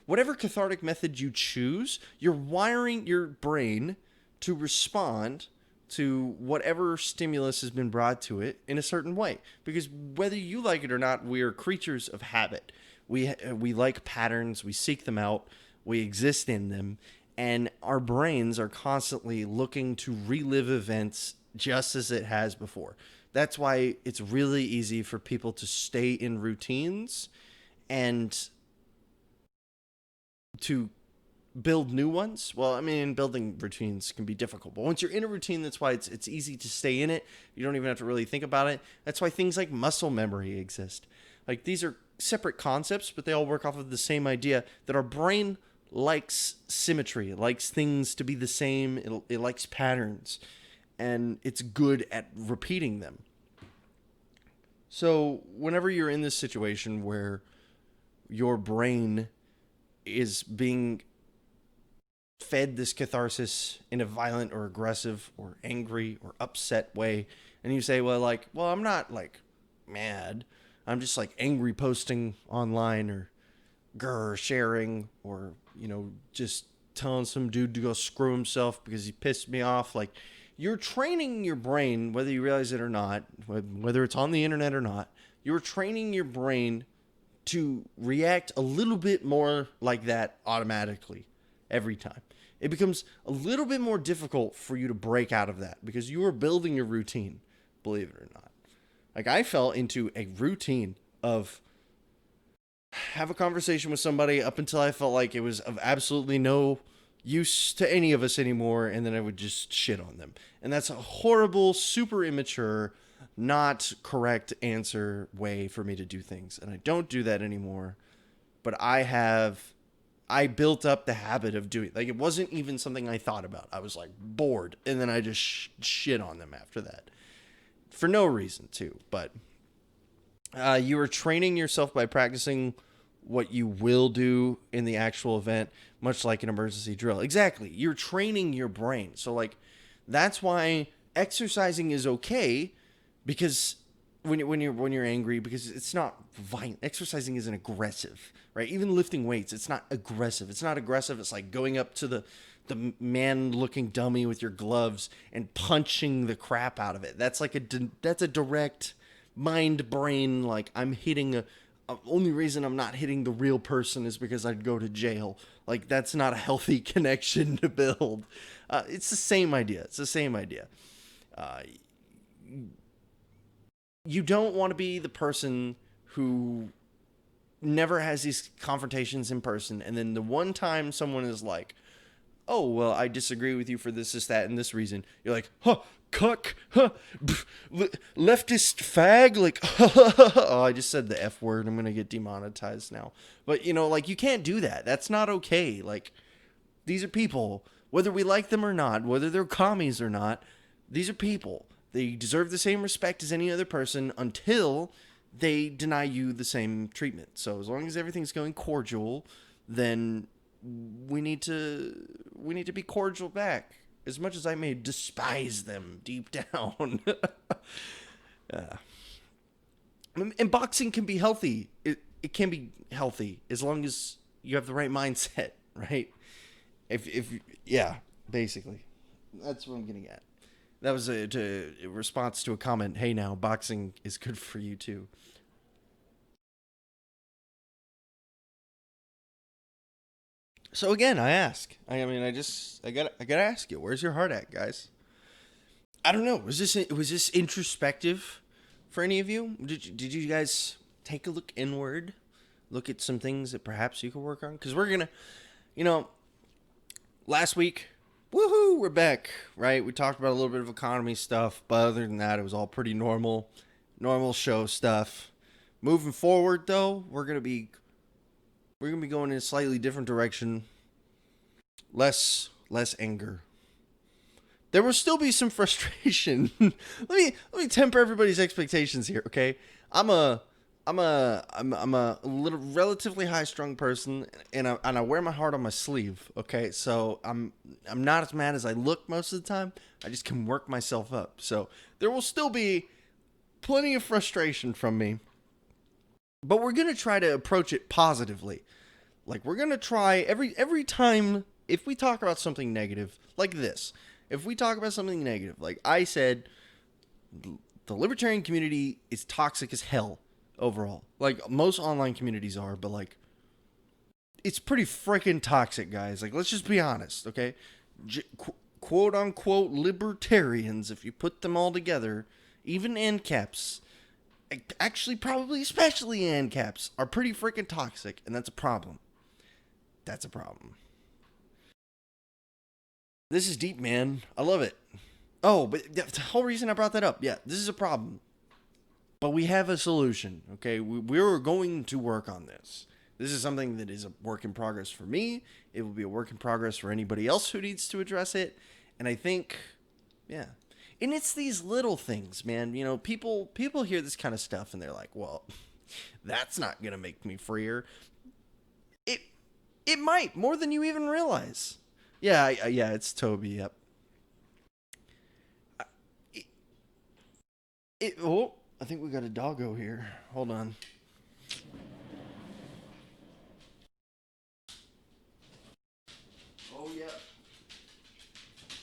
whatever cathartic method you choose, you're wiring your brain to respond to whatever stimulus has been brought to it in a certain way. Because whether you like it or not, we are creatures of habit. We like patterns, we seek them out, we exist in them, and our brains are constantly looking to relive events just as it has before. That's why it's really easy for people to stay in routines and to build new ones. Well, building routines can be difficult, but once you're in a routine, that's why it's easy to stay in it. You don't even have to really think about it. That's why things like muscle memory exist. Like, these are separate concepts, but they all work off of the same idea that our brain likes symmetry. It likes things to be the same. It likes patterns, and it's good at repeating them. So whenever you're in this situation where your brain is being fed this catharsis in a violent or aggressive or angry or upset way, and you say, well, I'm not mad, I'm just angry posting online or sharing or just telling some dude to go screw himself because he pissed me off. You're training your brain, whether you realize it or not, whether it's on the internet or not, You're training your brain to react a little bit more like that automatically every time. It becomes a little bit more difficult for you to break out of that because you are building a routine, believe it or not. Like, I fell into a routine of have a conversation with somebody up until I felt like it was of absolutely no use to any of us anymore, and then I would just shit on them. And that's a horrible, super immature, not correct answer way for me to do things. And I don't do that anymore. But I built up the habit of doing, like, it wasn't even something I thought about. I was like bored, and then I just shit on them after that. For no reason too, but you are training yourself by practicing what you will do in the actual event, much like an emergency drill. Exactly. You're training your brain. So, like, that's why exercising is okay, because when you're angry, because it's not violent. Exercising isn't aggressive, right? Even lifting weights, it's not aggressive. It's not aggressive. It's like going up to the man-looking dummy with your gloves and punching the crap out of it. That's like that's a direct mind brain, like, I'm hitting only reason I'm not hitting the real person is because I'd go to jail. Like, that's not a healthy connection to build. It's the same idea. You don't want to be the person who never has these confrontations in person, and then the one time someone is like, oh, well, I disagree with you for this, that, and this reason. You're like, huh, cuck, huh, leftist fag, like, oh, I just said the F word. I'm going to get demonetized now. But, like, you can't do that. That's not okay. Like, these are people, whether we like them or not, whether they're commies or not, these are people. They deserve the same respect as any other person until they deny you the same treatment. So as long as everything's going cordial, then we need to be cordial back, as much as I may despise them deep down. And boxing can be healthy. It can be healthy as long as you have the right mindset, right? If yeah, basically, that's what I'm getting at. That was a response to a comment. Hey, now boxing is good for you too. So again, I ask. I gotta ask you, where's your heart at, guys? I don't know. Was this introspective for any of you? Did you guys take a look inward, look at some things that perhaps you could work on? Because we're gonna, last week, woohoo, we're back, right? We talked about a little bit of economy stuff, but other than that, it was all pretty normal show stuff. Moving forward, though, we're gonna be going in a slightly different direction. Less anger. There will still be some frustration. let me temper everybody's expectations here, okay? I'm a little relatively high-strung person, and I wear my heart on my sleeve, okay? So I'm not as mad as I look most of the time. I just can work myself up. So there will still be plenty of frustration from me. But we're going to try to approach it positively. Like, we're going to try every time, if we talk about something negative, like this. If we talk about something negative, like I said, the libertarian community is toxic as hell overall. Like, most online communities are, but, like, it's pretty freaking toxic, guys. Like, let's just be honest, okay? Quote-unquote libertarians, if you put them all together, even ANCAPs, actually, probably especially ANCAPs, are pretty freaking toxic, and that's a problem. That's a problem. This is deep, man. I love it. Oh, but the whole reason I brought that up, yeah, this is a problem. But we have a solution, okay? We're going to work on this. This is something that is a work in progress for me. It will be a work in progress for anybody else who needs to address it. And I think, yeah. And it's these little things, man. People hear this kind of stuff and they're like, well, that's not going to make me freer. It might, more than you even realize. Yeah, it's Toby, yep. I think we got a doggo here. Hold on. Oh, yeah.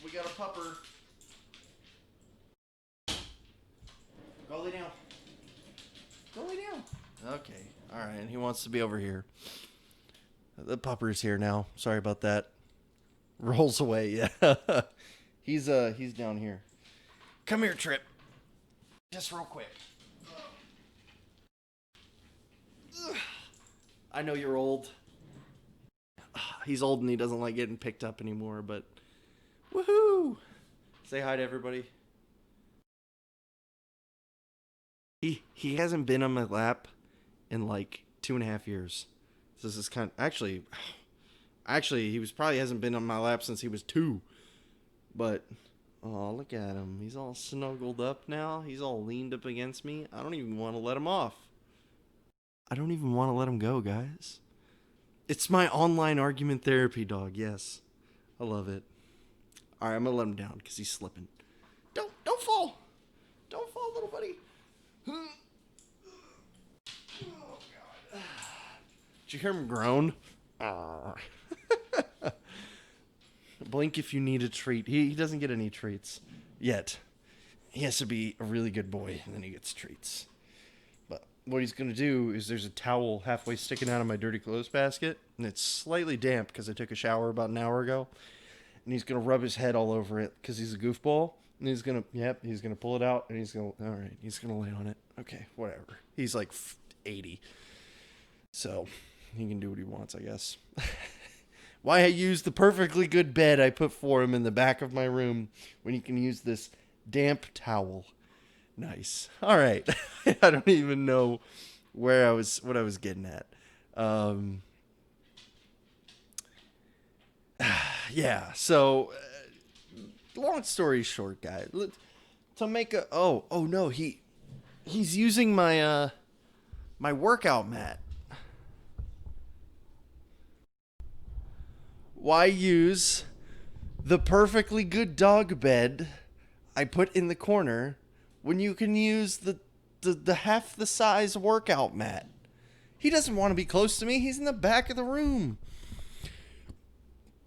We got a pupper. Go lay down. Go lay Okay. All right. And he wants to be over here. The pupper's here now. Sorry about that. Rolls away. Yeah. He's down here. Come here, Trip. Just real quick. I know you're old. He's old and he doesn't like getting picked up anymore, but woohoo! Say hi to everybody. He hasn't been on my lap in like 2.5 years. So this is kind of actually he probably hasn't been on my lap since he was 2. But oh, look at him. He's all snuggled up now. He's all leaned up against me. I don't even want to let him off. I don't even want to let him go, guys. It's my online argument therapy dog. Yes. I love it. All right, I'm going to let him down because he's slipping. Don't fall. Don't fall, little buddy. Oh, God. Did you hear him groan? Blink if you need a treat. He doesn't get any treats yet. He has to be a really good boy, and then he gets treats. But what he's going to do is there's a towel halfway sticking out of my dirty clothes basket, and it's slightly damp because I took a shower about an hour ago. And he's going to rub his head all over it because he's a goofball. And he's going to pull it out, and he's going to lay on it. Okay, whatever. He's like 80. So he can do what he wants, I guess. Why I use the perfectly good bed I put for him in the back of my room when you can use this damp towel. Nice. All right. I don't even know what I was getting at. Yeah. So, long story short, guys. To make a no, he's using my my workout mat. Why use the perfectly good dog bed I put in the corner when you can use the half the size workout mat? He doesn't want to be close to me. He's in the back of the room.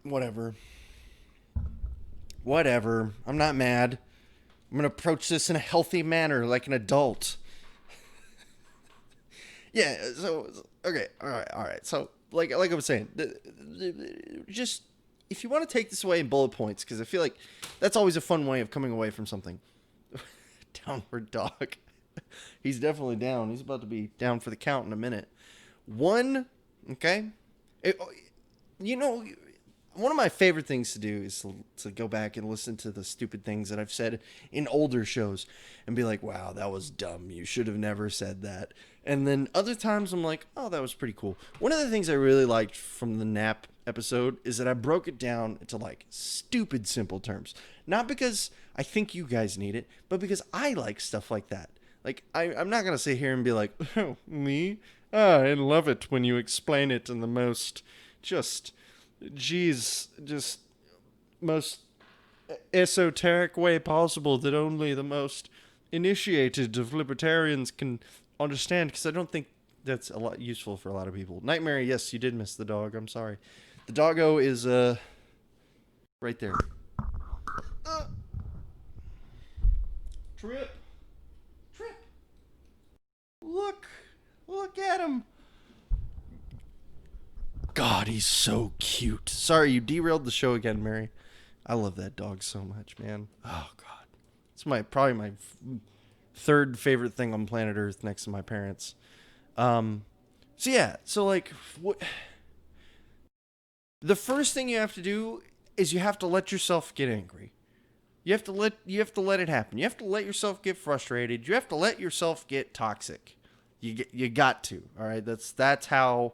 Whatever. I'm not mad. I'm going to approach this in a healthy manner like an adult. Yeah, so okay. All right. So like I was saying, just if you want to take this away in bullet points, because I feel like that's always a fun way of coming away from something. Downward dog. He's definitely down. He's about to be down for the count in a minute. One, okay? One of my favorite things to do is to go back and listen to the stupid things that I've said in older shows and be like, wow, that was dumb. You should have never said that. And then other times I'm like, oh, that was pretty cool. One of the things I really liked from the nap episode is that I broke it down into like stupid simple terms. Not because I think you guys need it, but because I like stuff like that. Like, I'm not going to sit here and be like, oh, me? I love it when you explain it in the most most esoteric way possible that only the most initiated of libertarians can understand, because I don't think that's a lot useful for a lot of people. Nightmare, yes, you did miss the dog. I'm sorry. The doggo is right there. Trip. Look at him. God, he's so cute. Sorry, you derailed the show again, Mary. I love that dog so much, man. Oh, God. It's probably my third favorite thing on planet Earth next to my parents. The first thing you have to do is you have to let yourself get angry. You have to let it happen. You have to let yourself get frustrated. You have to let yourself get toxic. You got to. All right, that's how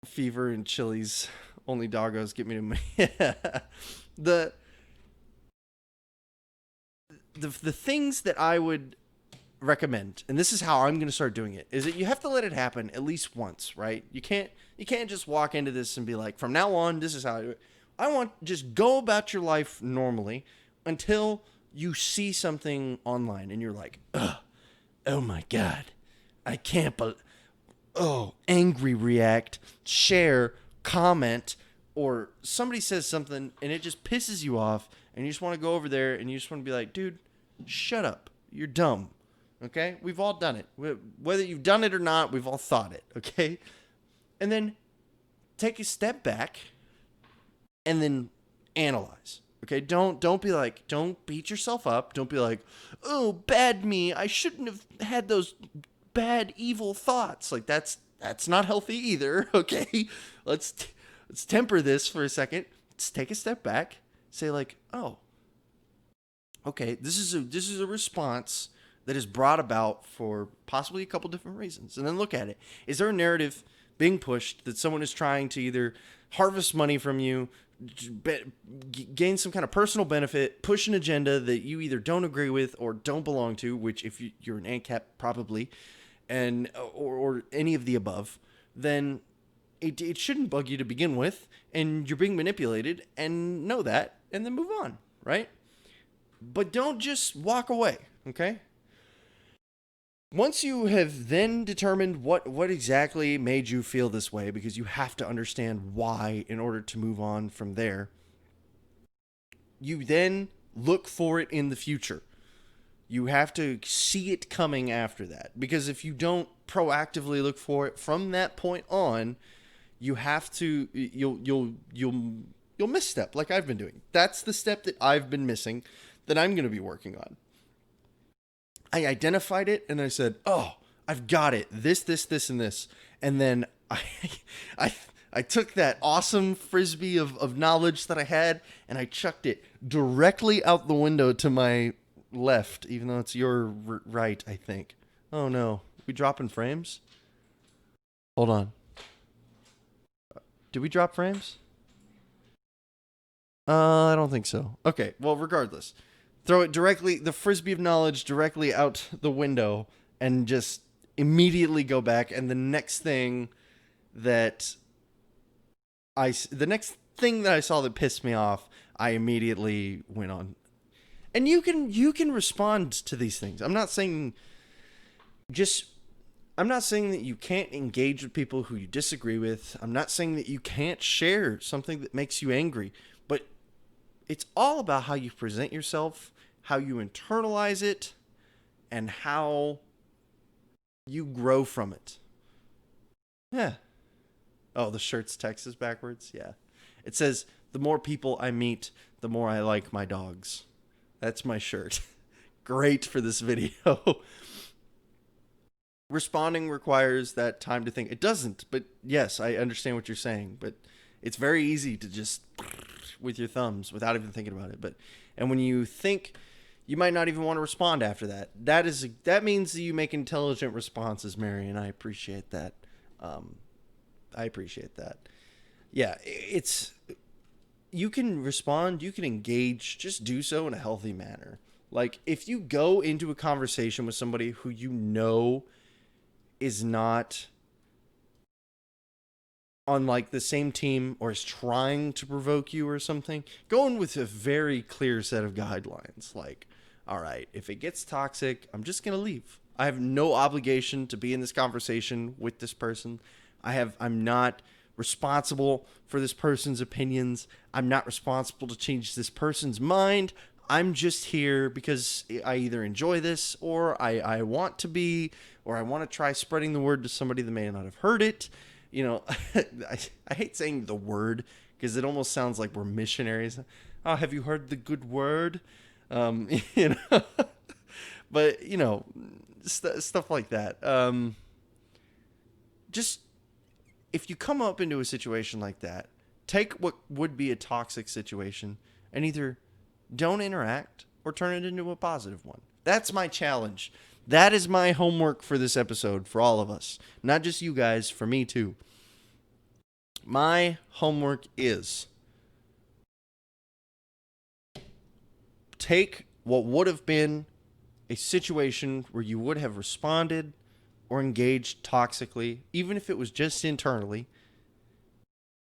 fever and chilies only doggos get me to me. the things that I would recommend, and this is how I'm going to start doing it, is that you have to let it happen at least once, right? You can't just walk into this and be like, from now on, this is how I do it. I want just go about your life normally until you see something online and you're like, ugh, oh my God, I can't believe, angry react, share, comment, or somebody says something and it just pisses you off and you just want to go over there and you just want to be like, dude, shut up. You're dumb. Okay? We've all done it. Whether you've done it or not, we've all thought it. Okay? And then take a step back and then analyze. Okay? Don't beat yourself up. Don't be like, oh, bad me. I shouldn't have had those bad, evil thoughts. Like that's not healthy either. Okay? Let's temper this for a second. Let's take a step back. Say like, oh, okay, this is a response that is brought about for possibly a couple different reasons. And then look at it. Is there a narrative being pushed that someone is trying to either harvest money from you, gain some kind of personal benefit, push an agenda that you either don't agree with or don't belong to, which if you're an ANCAP probably, and or any of the above, then it shouldn't bug you to begin with, and you're being manipulated, and know that, and then move on, right? But don't just walk away, okay? Once you have then determined what exactly made you feel this way, because you have to understand why in order to move on from there, you then look for it in the future. You have to see it coming after that, because if you don't proactively look for it from that point on, you have to you'll misstep like I've been doing. That's the step that I've been missing that I'm going to be working on. I identified it and I said, "Oh, I've got it. This, and this." And then I took that awesome frisbee of knowledge that I had and I chucked it directly out the window to my left, even though it's your right, I think. Oh no, we dropping frames? Hold on. Did we drop frames? I don't think so. Okay, well, regardless. Throw it directly, the frisbee of knowledge directly out the window and just immediately go back. And the next thing that I saw that pissed me off, I immediately went on. And you can respond to these things. I'm not saying that you can't engage with people who you disagree with. I'm not saying that you can't share something that makes you angry. But it's all about how you present yourself, how you internalize it, and how you grow from it. Yeah. Oh, the shirt's text is backwards? Yeah. It says, "The more people I meet, the more I like my dogs." That's my shirt. Great for this video. Responding requires that time to think. It doesn't, but yes, I understand what you're saying. But it's very easy to just with your thumbs without even thinking about it. And when you think, you might not even want to respond after that. That means that you make intelligent responses, Mary, and I appreciate that. Yeah, you can respond, you can engage, just do so in a healthy manner. Like, if you go into a conversation with somebody who you know is not on like the same team or is trying to provoke you or something, go in with a very clear set of guidelines. Like, all right, if it gets toxic, I'm just going to leave. I have no obligation to be in this conversation with this person. I'm not responsible for this person's opinions. I'm not responsible to change this person's mind. I'm just here because I either enjoy this or I want to be, or I want to try spreading the word to somebody that may not have heard it. You know, I hate saying the word because it almost sounds like we're missionaries. Oh, have you heard the good word? You know, but you know, stuff like that. Just if you come up into a situation like that, take what would be a toxic situation and either don't interact or turn it into a positive one. That's my challenge. That is my homework for this episode for all of us. Not just you guys, for me too. My homework is take what would have been a situation where you would have responded or engaged toxically, even if it was just internally,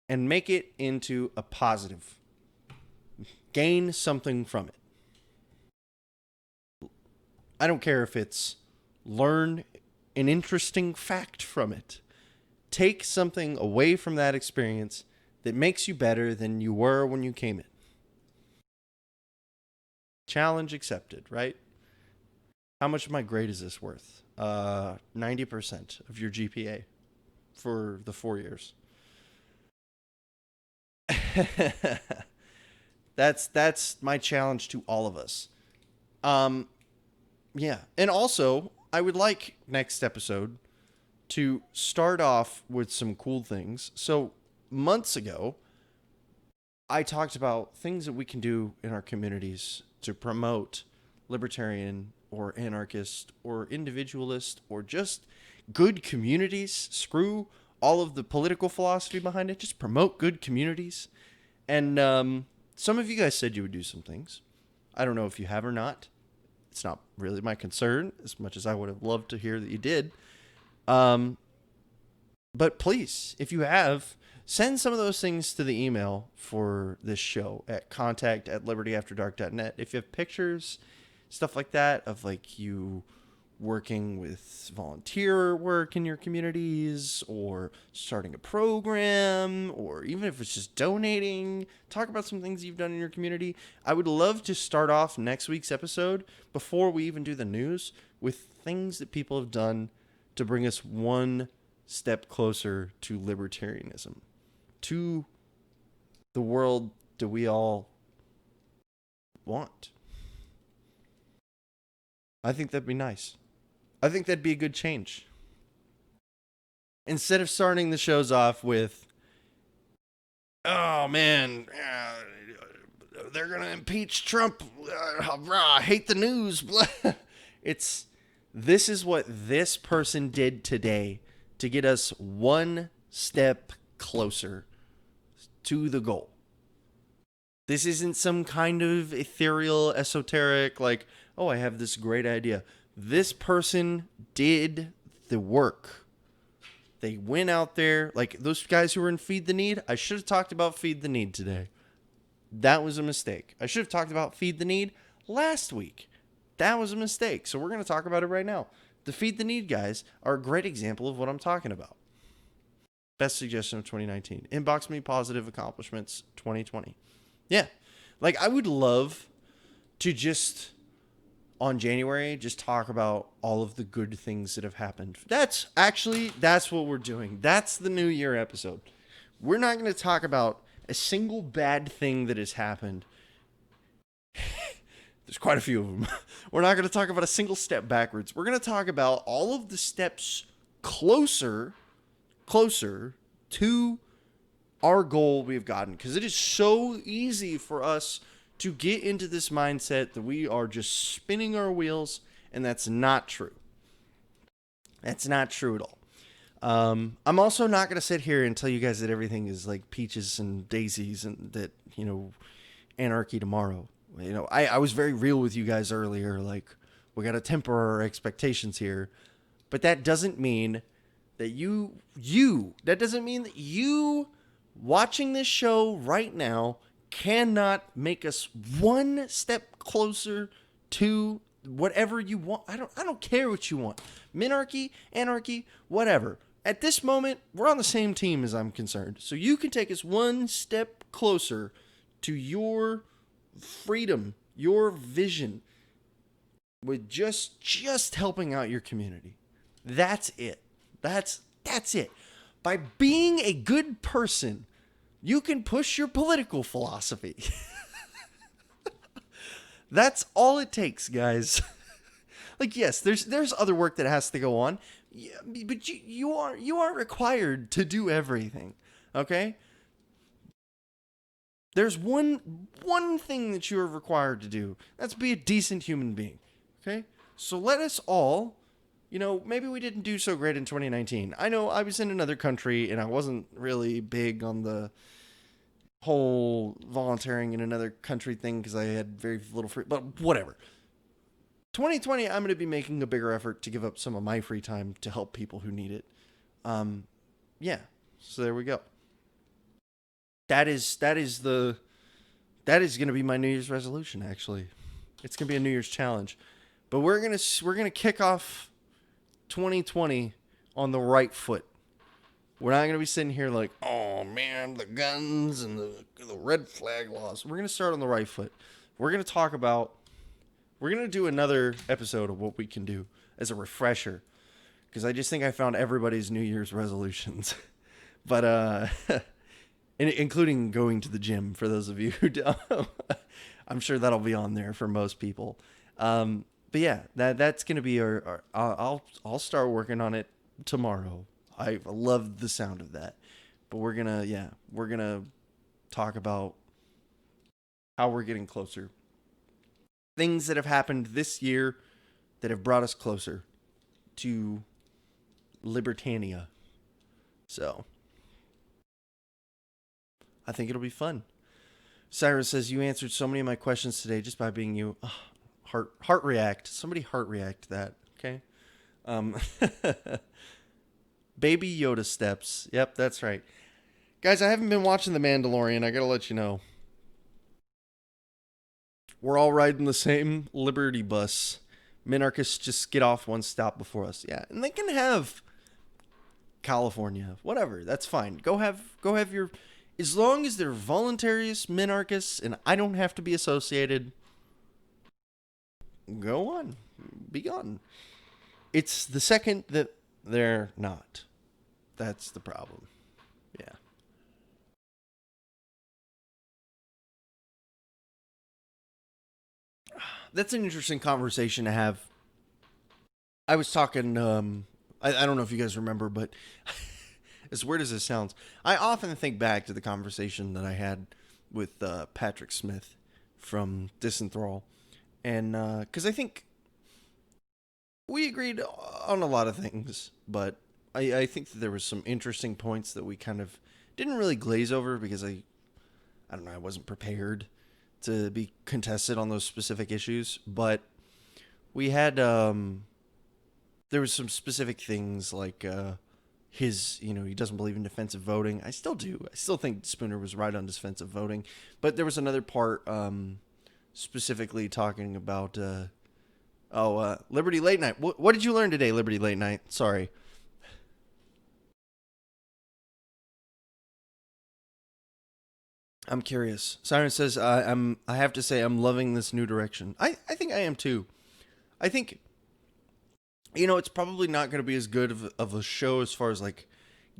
and make it into a positive. Gain something from it. I don't care if it's learn an interesting fact from it. Take something away from that experience that makes you better than you were when you came in. Challenge accepted, right? How much of my grade is this worth? 90% of your GPA for the 4 years. That's my challenge to all of us. Yeah. And also, I would like next episode to start off with some cool things. So, months ago, I talked about things that we can do in our communities to promote libertarian or anarchist or individualist or just good communities. Screw all of the political philosophy behind it. Just promote good communities. And some of you guys said you would do some things. I don't know if you have or not. It's not really my concern as much as I would have loved to hear that you did. But please, if you have, send some of those things to the email for this show at contact@libertyafterdark.net. If you have pictures, stuff like that, of like you working with volunteer work in your communities or starting a program, or even if it's just donating, talk about some things you've done in your community. I would love to start off next week's episode, before we even do the news, with things that people have done to bring us one step closer to libertarianism, to the world that we all want. I think that'd be nice. I think that'd be a good change. Instead of starting the shows off with, oh man, they're going to impeach Trump. I hate the news. This is what this person did today to get us one step closer to the goal. This isn't some kind of ethereal, esoteric, like, oh, I have this great idea. This person did the work. They went out there, like those guys who were in Feed the Need. I should have talked about Feed the Need today. That was a mistake. I should have talked about Feed the Need last week. That was a mistake. So we're going to talk about it right now. The Feed the Need guys are a great example of what I'm talking about. Best suggestion of 2019. Inbox me positive accomplishments 2020. Yeah. Like, I would love to just, on January, just talk about all of the good things that have happened. That's what we're doing. That's the New Year episode. We're not going to talk about a single bad thing that has happened. There's quite a few of them. We're not going to talk about a single step backwards. We're going to talk about all of the steps closer to our goal we've gotten. Because it is so easy for us to get into this mindset that we are just spinning our wheels, and that's not true. That's not true at all. I'm also not going to sit here and tell you guys that everything is like peaches and daisies and that, anarchy tomorrow. I was very real with you guys earlier. Like, we got to temper our expectations here. But that doesn't mean that you watching this show right now cannot make us one step closer to whatever you want. I don't care what you want. Minarchy, anarchy, whatever. At this moment, we're on the same team as I'm concerned. So you can take us one step closer to your freedom, your vision, with just helping out your community. That's it. That's it. By being a good person, you can push your political philosophy. That's all it takes, guys. Like, yes, there's other work that has to go on, but you aren't required to do everything. Okay? There's one thing that you are required to do. That's be a decent human being. Okay? So let us all, maybe we didn't do so great in 2019. I know I was in another country and I wasn't really big on the whole volunteering in another country thing because I had very little free, but whatever. 2020, I'm going to be making a bigger effort to give up some of my free time to help people who need it. Yeah. So there we go. That is going to be my New Year's resolution, actually. It's going to be a New Year's challenge. But we're going to kick off 2020 on the right foot. We're not going to be sitting here like, oh man, the guns and the red flag laws. We're going to start on the right foot. We're going to talk about We're going to do another episode of what we can do as a refresher, because I just think I found everybody's New Year's resolutions. But, including going to the gym, for those of you who don't. I'm sure that'll be on there for most people. But yeah, that's going to be our I'll start working on it tomorrow. I love the sound of that. But we're going to talk about how we're getting closer. Things that have happened this year that have brought us closer to Libertania. So, I think it'll be fun. Cyrus says, you answered so many of my questions today just by being you. Oh, heart react. Somebody heart react that, okay? Baby Yoda steps. Yep, that's right. Guys, I haven't been watching The Mandalorian. I gotta let you know. We're all riding the same Liberty bus. Minarchists just get off one stop before us. Yeah, and they can have California. Whatever, that's fine. Go have your... As long as they're voluntarists, minarchists, and I don't have to be associated, go on. Be gone. It's the second that they're not. That's the problem. Yeah. That's an interesting conversation to have. I was talking, I don't know if you guys remember, but as weird as this sounds, I often think back to the conversation that I had with Patrick Smith from Disenthrall. And because I think we agreed on a lot of things, but I think that there was some interesting points that we kind of didn't really glaze over because I don't know, I wasn't prepared to be contested on those specific issues. But we had, there was some specific things like his, he doesn't believe in defensive voting. I still do. I still think Spooner was right on defensive voting. But there was another part specifically talking about, Liberty Late Night. What did you learn today, Liberty Late Night? Sorry. I'm curious. Siren says, I have to say I'm loving this new direction. I think I am too. I think, it's probably not going to be as good of a show as far as like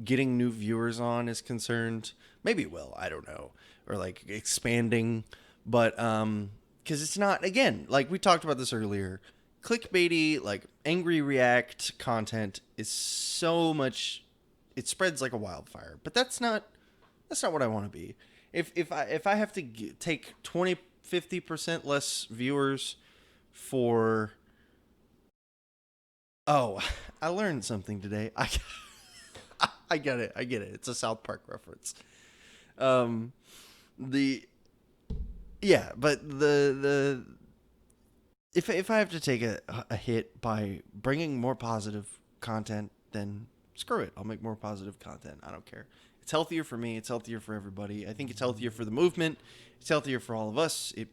getting new viewers on is concerned. Maybe it will. I don't know. Or like expanding. But, because it's not, again, like we talked about this earlier, clickbaity, like angry react content is so much, it spreads like a wildfire. But that's not what I want to be. If I have to take 50% less viewers for... Oh, I learned something today. I get it. It's a South Park reference. But if I have to take a hit by bringing more positive content, then screw it. I'll make more positive content. I don't care. It's healthier for me. It's healthier for everybody. I think it's healthier for the movement. It's healthier for all of us. It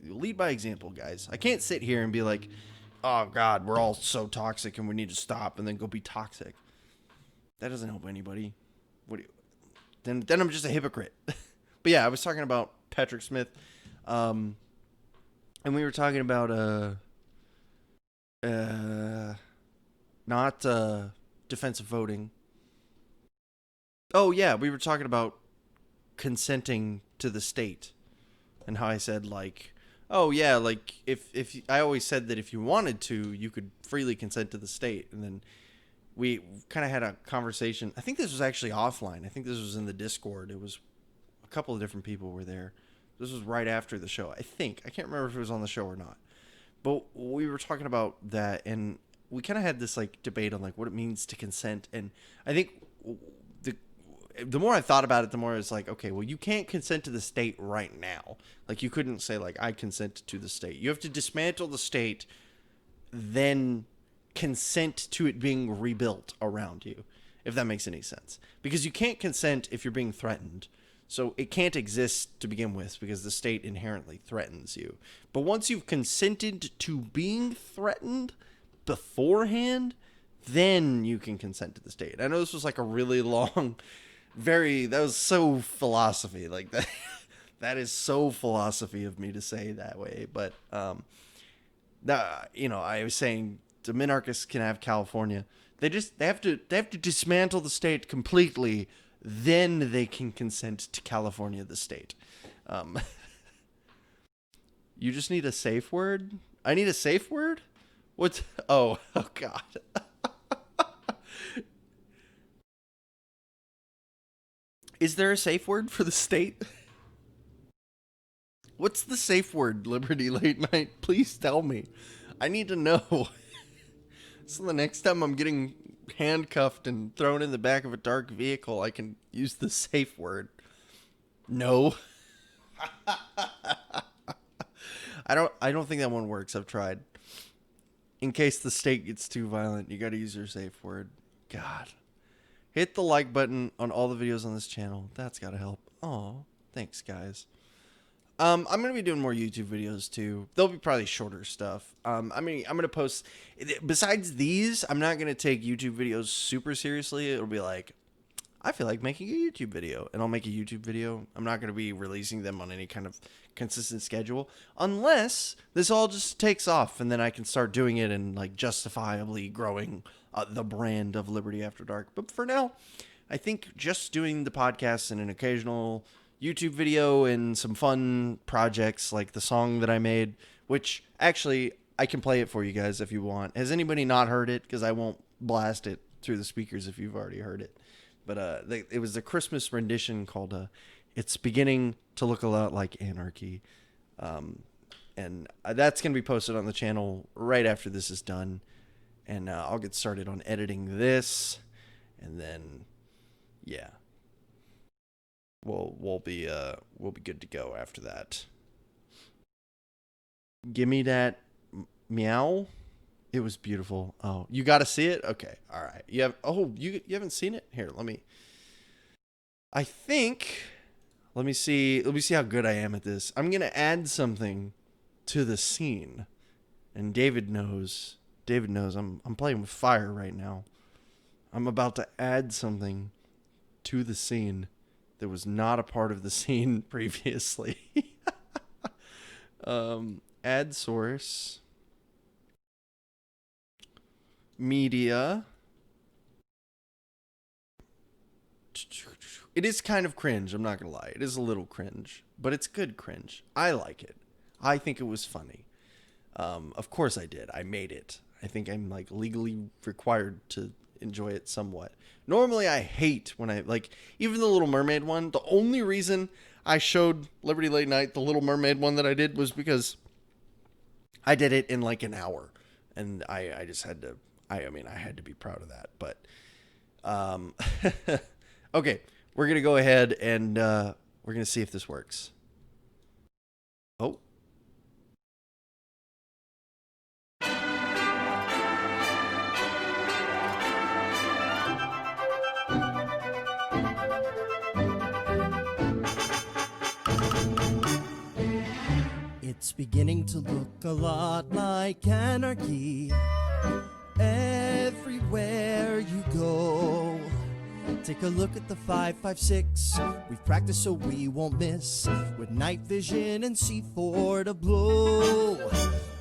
lead by example, guys. I can't sit here and be like, oh, God, we're all so toxic and we need to stop and then go be toxic. That doesn't help anybody. Then I'm just a hypocrite. But yeah, I was talking about Patrick Smith. And we were talking about not defensive voting. Oh, yeah, we were talking about consenting to the state and how I said, like, oh, yeah, like, if I always said that if you wanted to, you could freely consent to the state. And then we kind of had a conversation. I think this was actually offline. I think this was in the Discord. It was a couple of different people were there. This was right after the show, I think. I can't remember if it was on the show or not. But we were talking about that, and we kind of had this, like, debate on, like, what it means to consent. And I think... The more I thought about it, the more it's like, okay, well, you can't consent to the state right now. Like, you couldn't say, like, I consent to the state. You have to dismantle the state, then consent to it being rebuilt around you, if that makes any sense. Because you can't consent if you're being threatened. So it can't exist to begin with because the state inherently threatens you. But once you've consented to being threatened beforehand, then you can consent to the state. I know this was like a really long... that was so philosophy, like that. That is so philosophy of me to say that way. But I was saying the minarchists can have California. They have to dismantle the state completely. Then they can consent to California, the state. You just need a safe word? I need a safe word? What's... Oh God. Is there a safe word for the state? What's the safe word, Liberty Late Night? Please tell me. I need to know. So the next time I'm getting handcuffed and thrown in the back of a dark vehicle, I can use the safe word. No. I don't think that one works. I've tried. In case the state gets too violent, you got to use your safe word. God. Hit the like button on all the videos on this channel. That's got to help. Oh, thanks, guys. I'm going to be doing more YouTube videos, too. They'll be probably shorter stuff. I'm going to post... Besides these, I'm not going to take YouTube videos super seriously. It'll be like, I feel like making a YouTube video. And I'll make a YouTube video. I'm not going to be releasing them on any kind of consistent schedule. Unless this all just takes off. And then I can start doing it and, like, justifiably growing the brand of Liberty After Dark. But for now, I think just doing the podcast and an occasional YouTube video and some fun projects like the song that I made, which actually I can play it for you guys if you want. Has anybody not heard it? Because I won't blast it through the speakers if you've already heard it. But it was a Christmas rendition called It's Beginning to Look a Lot Like Anarchy. And that's going to be posted on the channel right after this is done. And I'll get started on editing this. And then, yeah. We'll be good to go after that. Give me that meow. It was beautiful. Oh, you got to see it? Okay. All right. You haven't seen it? Here, let me see how good I am at this. I'm going to add something to the scene. And David knows I'm playing with fire right now. I'm about to add something to the scene that was not a part of the scene previously. Add source. Media. It is kind of cringe, I'm not going to lie. It is a little cringe, but it's good cringe. I like it. I think it was funny. Of course I did. I made it. I think I'm like legally required to enjoy it somewhat. Normally I hate when I like even the Little Mermaid one. The only reason I showed Liberty Late Night the Little Mermaid one that I did was because I did it in like an hour, and I just had to. I had to be proud of that. But okay, we're gonna go ahead and we're gonna see if this works. Oh. It's beginning to look a lot like anarchy everywhere you go. Take a look at the 5.56. We've practiced so we won't miss, with night vision and C4 to blow.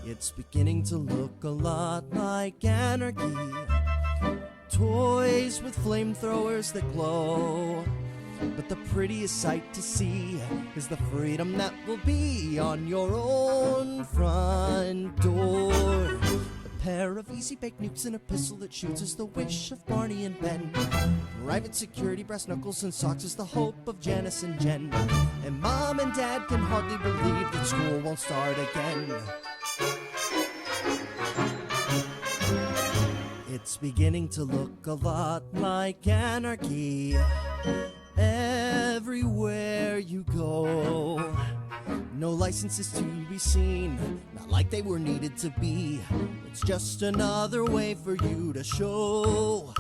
It's beginning to look a lot like anarchy. Toys with flamethrowers that glow. But the prettiest sight to see is the freedom that will be on your own front door. A pair of easy-baked nukes and a pistol that shoots is the wish of Barney and Ben. Private security, brass knuckles and socks is the hope of Janice and Jen. And Mom and Dad can hardly believe that school won't start again. It's beginning to look a lot like anarchy everywhere you go. No licenses to be seen, not like they were needed to be. It's just another way for you to show.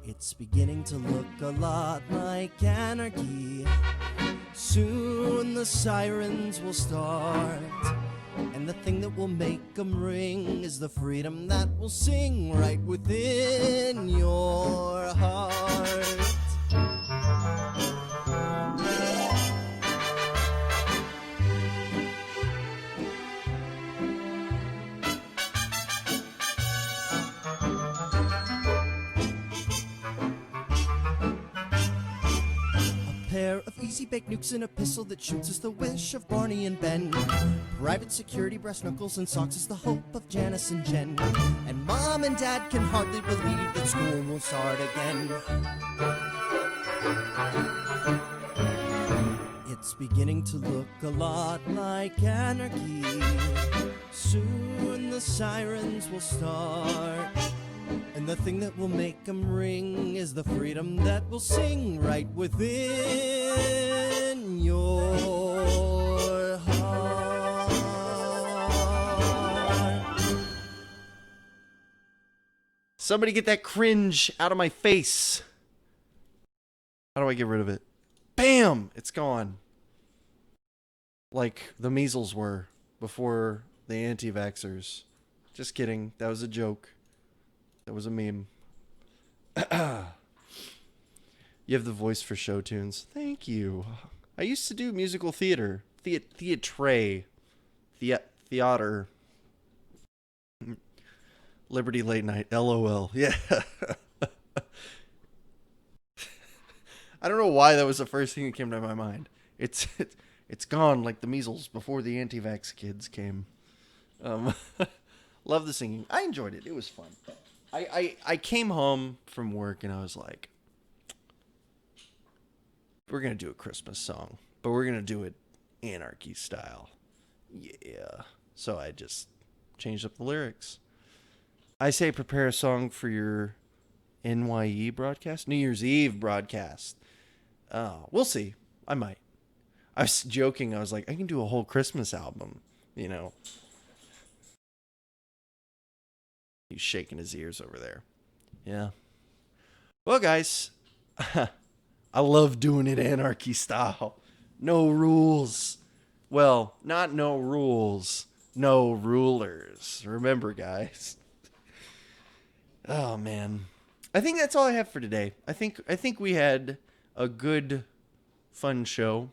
It's beginning to look a lot like anarchy. Soon the sirens will start, and the thing that will make them ring is the freedom that will sing right within your heart. pair of easy-baked nukes and a pistol that shoots is the wish of Barney and Ben. Private security, brass knuckles, and socks is the hope of Janice and Jen. And Mom and Dad can hardly believe that school will start again. It's beginning to look a lot like anarchy. Soon the sirens will start. And the thing that will make them ring is the freedom that will sing right within your heart. Somebody get that cringe out of my face. How do I get rid of it? Bam! It's gone. Like the measles were before the anti-vaxxers. Just kidding. That was a joke. That was a meme. You have the voice for show tunes. Thank you. I used to do musical theater. Theatre. Liberty Late Night. LOL. Yeah. I don't know why that was the first thing that came to my mind. It's gone like the measles before the anti-vax kids came. Love the singing. I enjoyed it. It was fun. I came home from work and I was like, we're going to do a Christmas song, but we're going to do it anarchy style. Yeah. So I just changed up the lyrics. I say prepare a song for your NYE broadcast, New Year's Eve broadcast. We'll see. I might. I was joking. I was like, I can do a whole Christmas album, you know. He's shaking his ears over there. Yeah. Well, guys, I love doing it anarchy style. No rules. Well, not no rules. No rulers. Remember, guys. Oh, man. I think that's all I have for today. I think we had a good, fun show.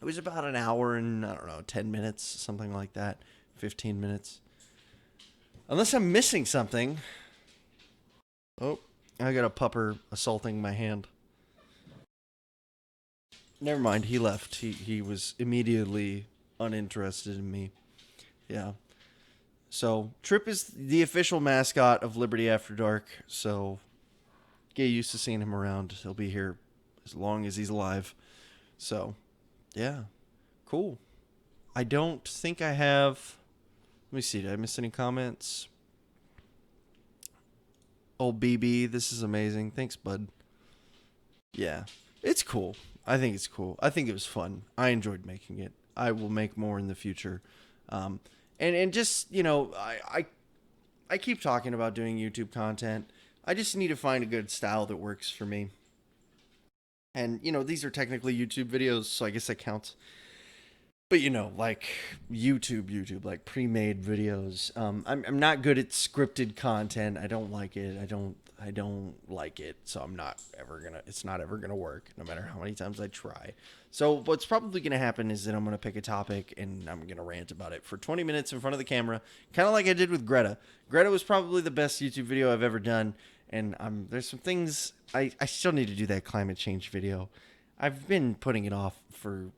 It was about an hour and, 10 minutes, something like that. 15 minutes. Unless I'm missing something. Oh, I got a pupper assaulting my hand. Never mind, he left. He was immediately uninterested in me. Yeah. So, Trip is the official mascot of Liberty After Dark, so get used to seeing him around. He'll be here as long as he's alive. So, yeah. Cool. I don't think I have... Let me see. Did I miss any comments? Old BB, this is amazing. Thanks, bud. Yeah. It's cool. I think it's cool. I think it was fun. I enjoyed making it. I will make more in the future. And just, I keep talking about doing YouTube content. I just need to find a good style that works for me. And, these are technically YouTube videos, so I guess that counts. But, like YouTube, like pre-made videos. I'm not good at scripted content. I don't like it. I don't like it. So it's not ever gonna work no matter how many times I try. So what's probably gonna happen is that I'm gonna pick a topic and I'm gonna rant about it for 20 minutes in front of the camera. Kind of like I did with Greta. Greta was probably the best YouTube video I've ever done. And there's some things I still need to do that climate change video. I've been putting it off for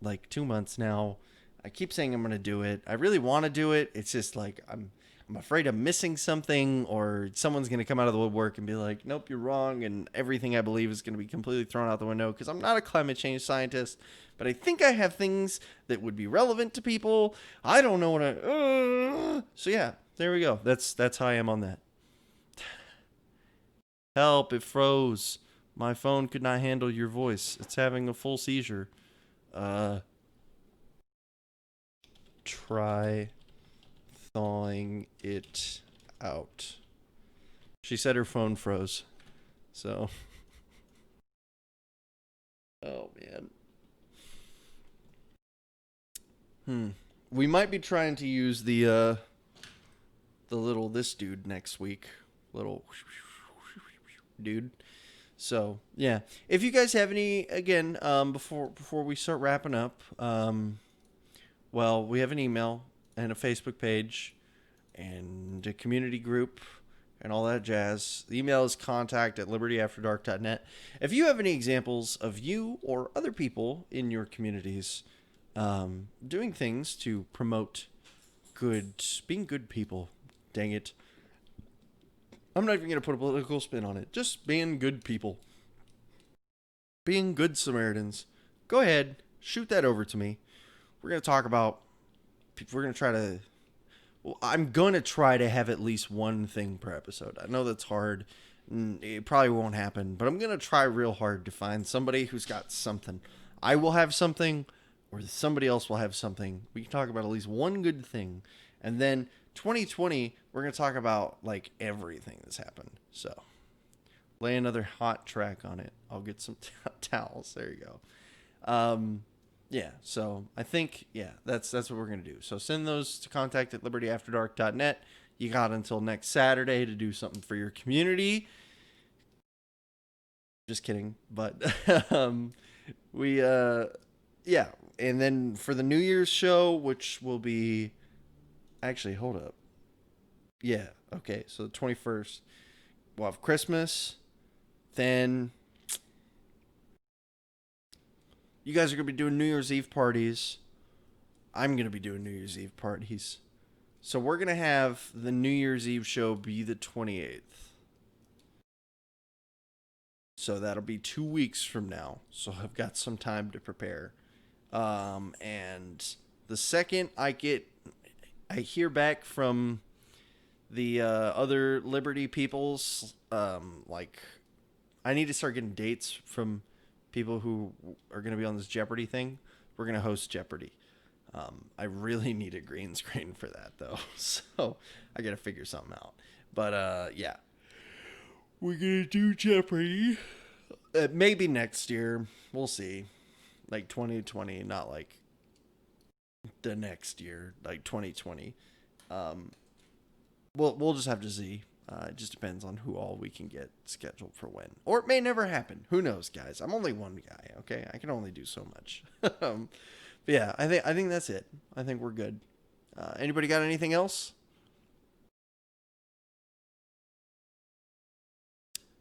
like 2 months now. I keep saying I'm going to do it. I really want to do it. It's just like I'm afraid I'm missing something, or someone's going to come out of the woodwork and be like, nope, you're wrong, and everything I believe is going to be completely thrown out the window, because I'm not a climate change scientist, but I think I have things that would be relevant to people. I don't know what so yeah, there we go. That's how I am on that. Help, it froze. My phone could not handle your voice. It's having a full seizure. Try thawing it out. She said her phone froze. So. Oh, man. We might be trying to use the little this dude next week. Little dude. So, yeah. If you guys have any, again, before we start wrapping up, well, we have an email and a Facebook page and a community group and all that jazz. The email is contact@libertyafterdark.net. If you have any examples of you or other people in your communities doing things to promote being good people, dang it. I'm not even going to put a political spin on it. Just being good people. Being good Samaritans. Go ahead, shoot that over to me. We're going to talk about, I'm going to try to have at least one thing per episode. I know that's hard. It probably won't happen, but I'm going to try real hard to find somebody who's got something. I will have something, or somebody else will have something. We can talk about at least one good thing. And then 2020, we're going to talk about like everything that's happened. So lay another hot track on it. I'll get some towels. There you go. Yeah, so I think, that's what we're going to do. So send those to contact@libertyafterdark.net. You got until next Saturday to do something for your community. Just kidding. But and then for the New Year's show, which will be, actually, hold up. Yeah, okay, so the 21st, we'll have Christmas, then you guys are going to be doing New Year's Eve parties. I'm going to be doing New Year's Eve parties. So we're going to have the New Year's Eve show be the 28th. So that'll be 2 weeks from now. So I've got some time to prepare. And the second I hear back from the other Liberty peoples, I need to start getting dates from people who are going to be on this Jeopardy thing. We're going to host Jeopardy. I really need a green screen for that, though. So I got to figure something out. But, yeah. We're going to do Jeopardy. Maybe next year. We'll see. Like 2020, not like the next year, like 2020. We'll just have to see. It just depends on who all we can get scheduled for when. Or it may never happen. Who knows, guys? I'm only one guy, okay? I can only do so much. But yeah, I think that's it. I think we're good. Anybody got anything else?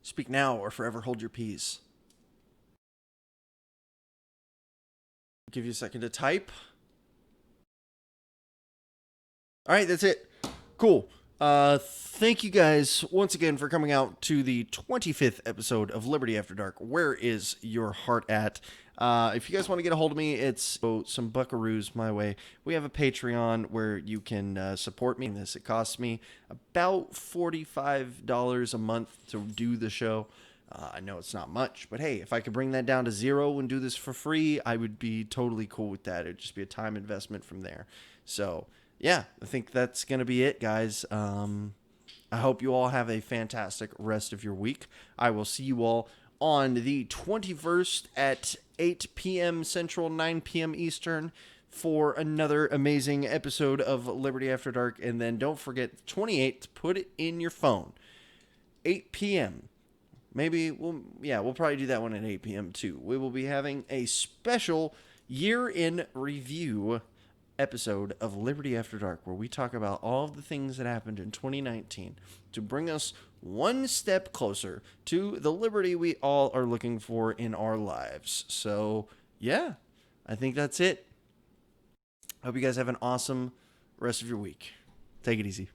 Speak now or forever hold your peace. Give you a second to type. All right, that's it. Cool. Thank you guys once again for coming out to the 25th episode of Liberty After Dark. Where is your heart at? If you guys want to get a hold of me, it's some buckaroos my way. We have a Patreon where you can support me in this. It costs me about $45 a month to do the show. I know it's not much, but hey, if I could bring that down to $0 and do this for free, I would be totally cool with that. It'd just be a time investment from there. So yeah, I think that's going to be it, guys. I hope you all have a fantastic rest of your week. I will see you all on the 21st at 8 p.m. Central, 9 p.m. Eastern for another amazing episode of Liberty After Dark. And then don't forget, the 28th, put it in your phone. 8 p.m. Maybe we'll probably do that one at 8 p.m. too. We will be having a special year-in review episode of Liberty After Dark where we talk about all of the things that happened in 2019 to bring us one step closer to the liberty we all are looking for in our lives. So, yeah, I think that's it. Hope you guys have an awesome rest of your week. Take it easy.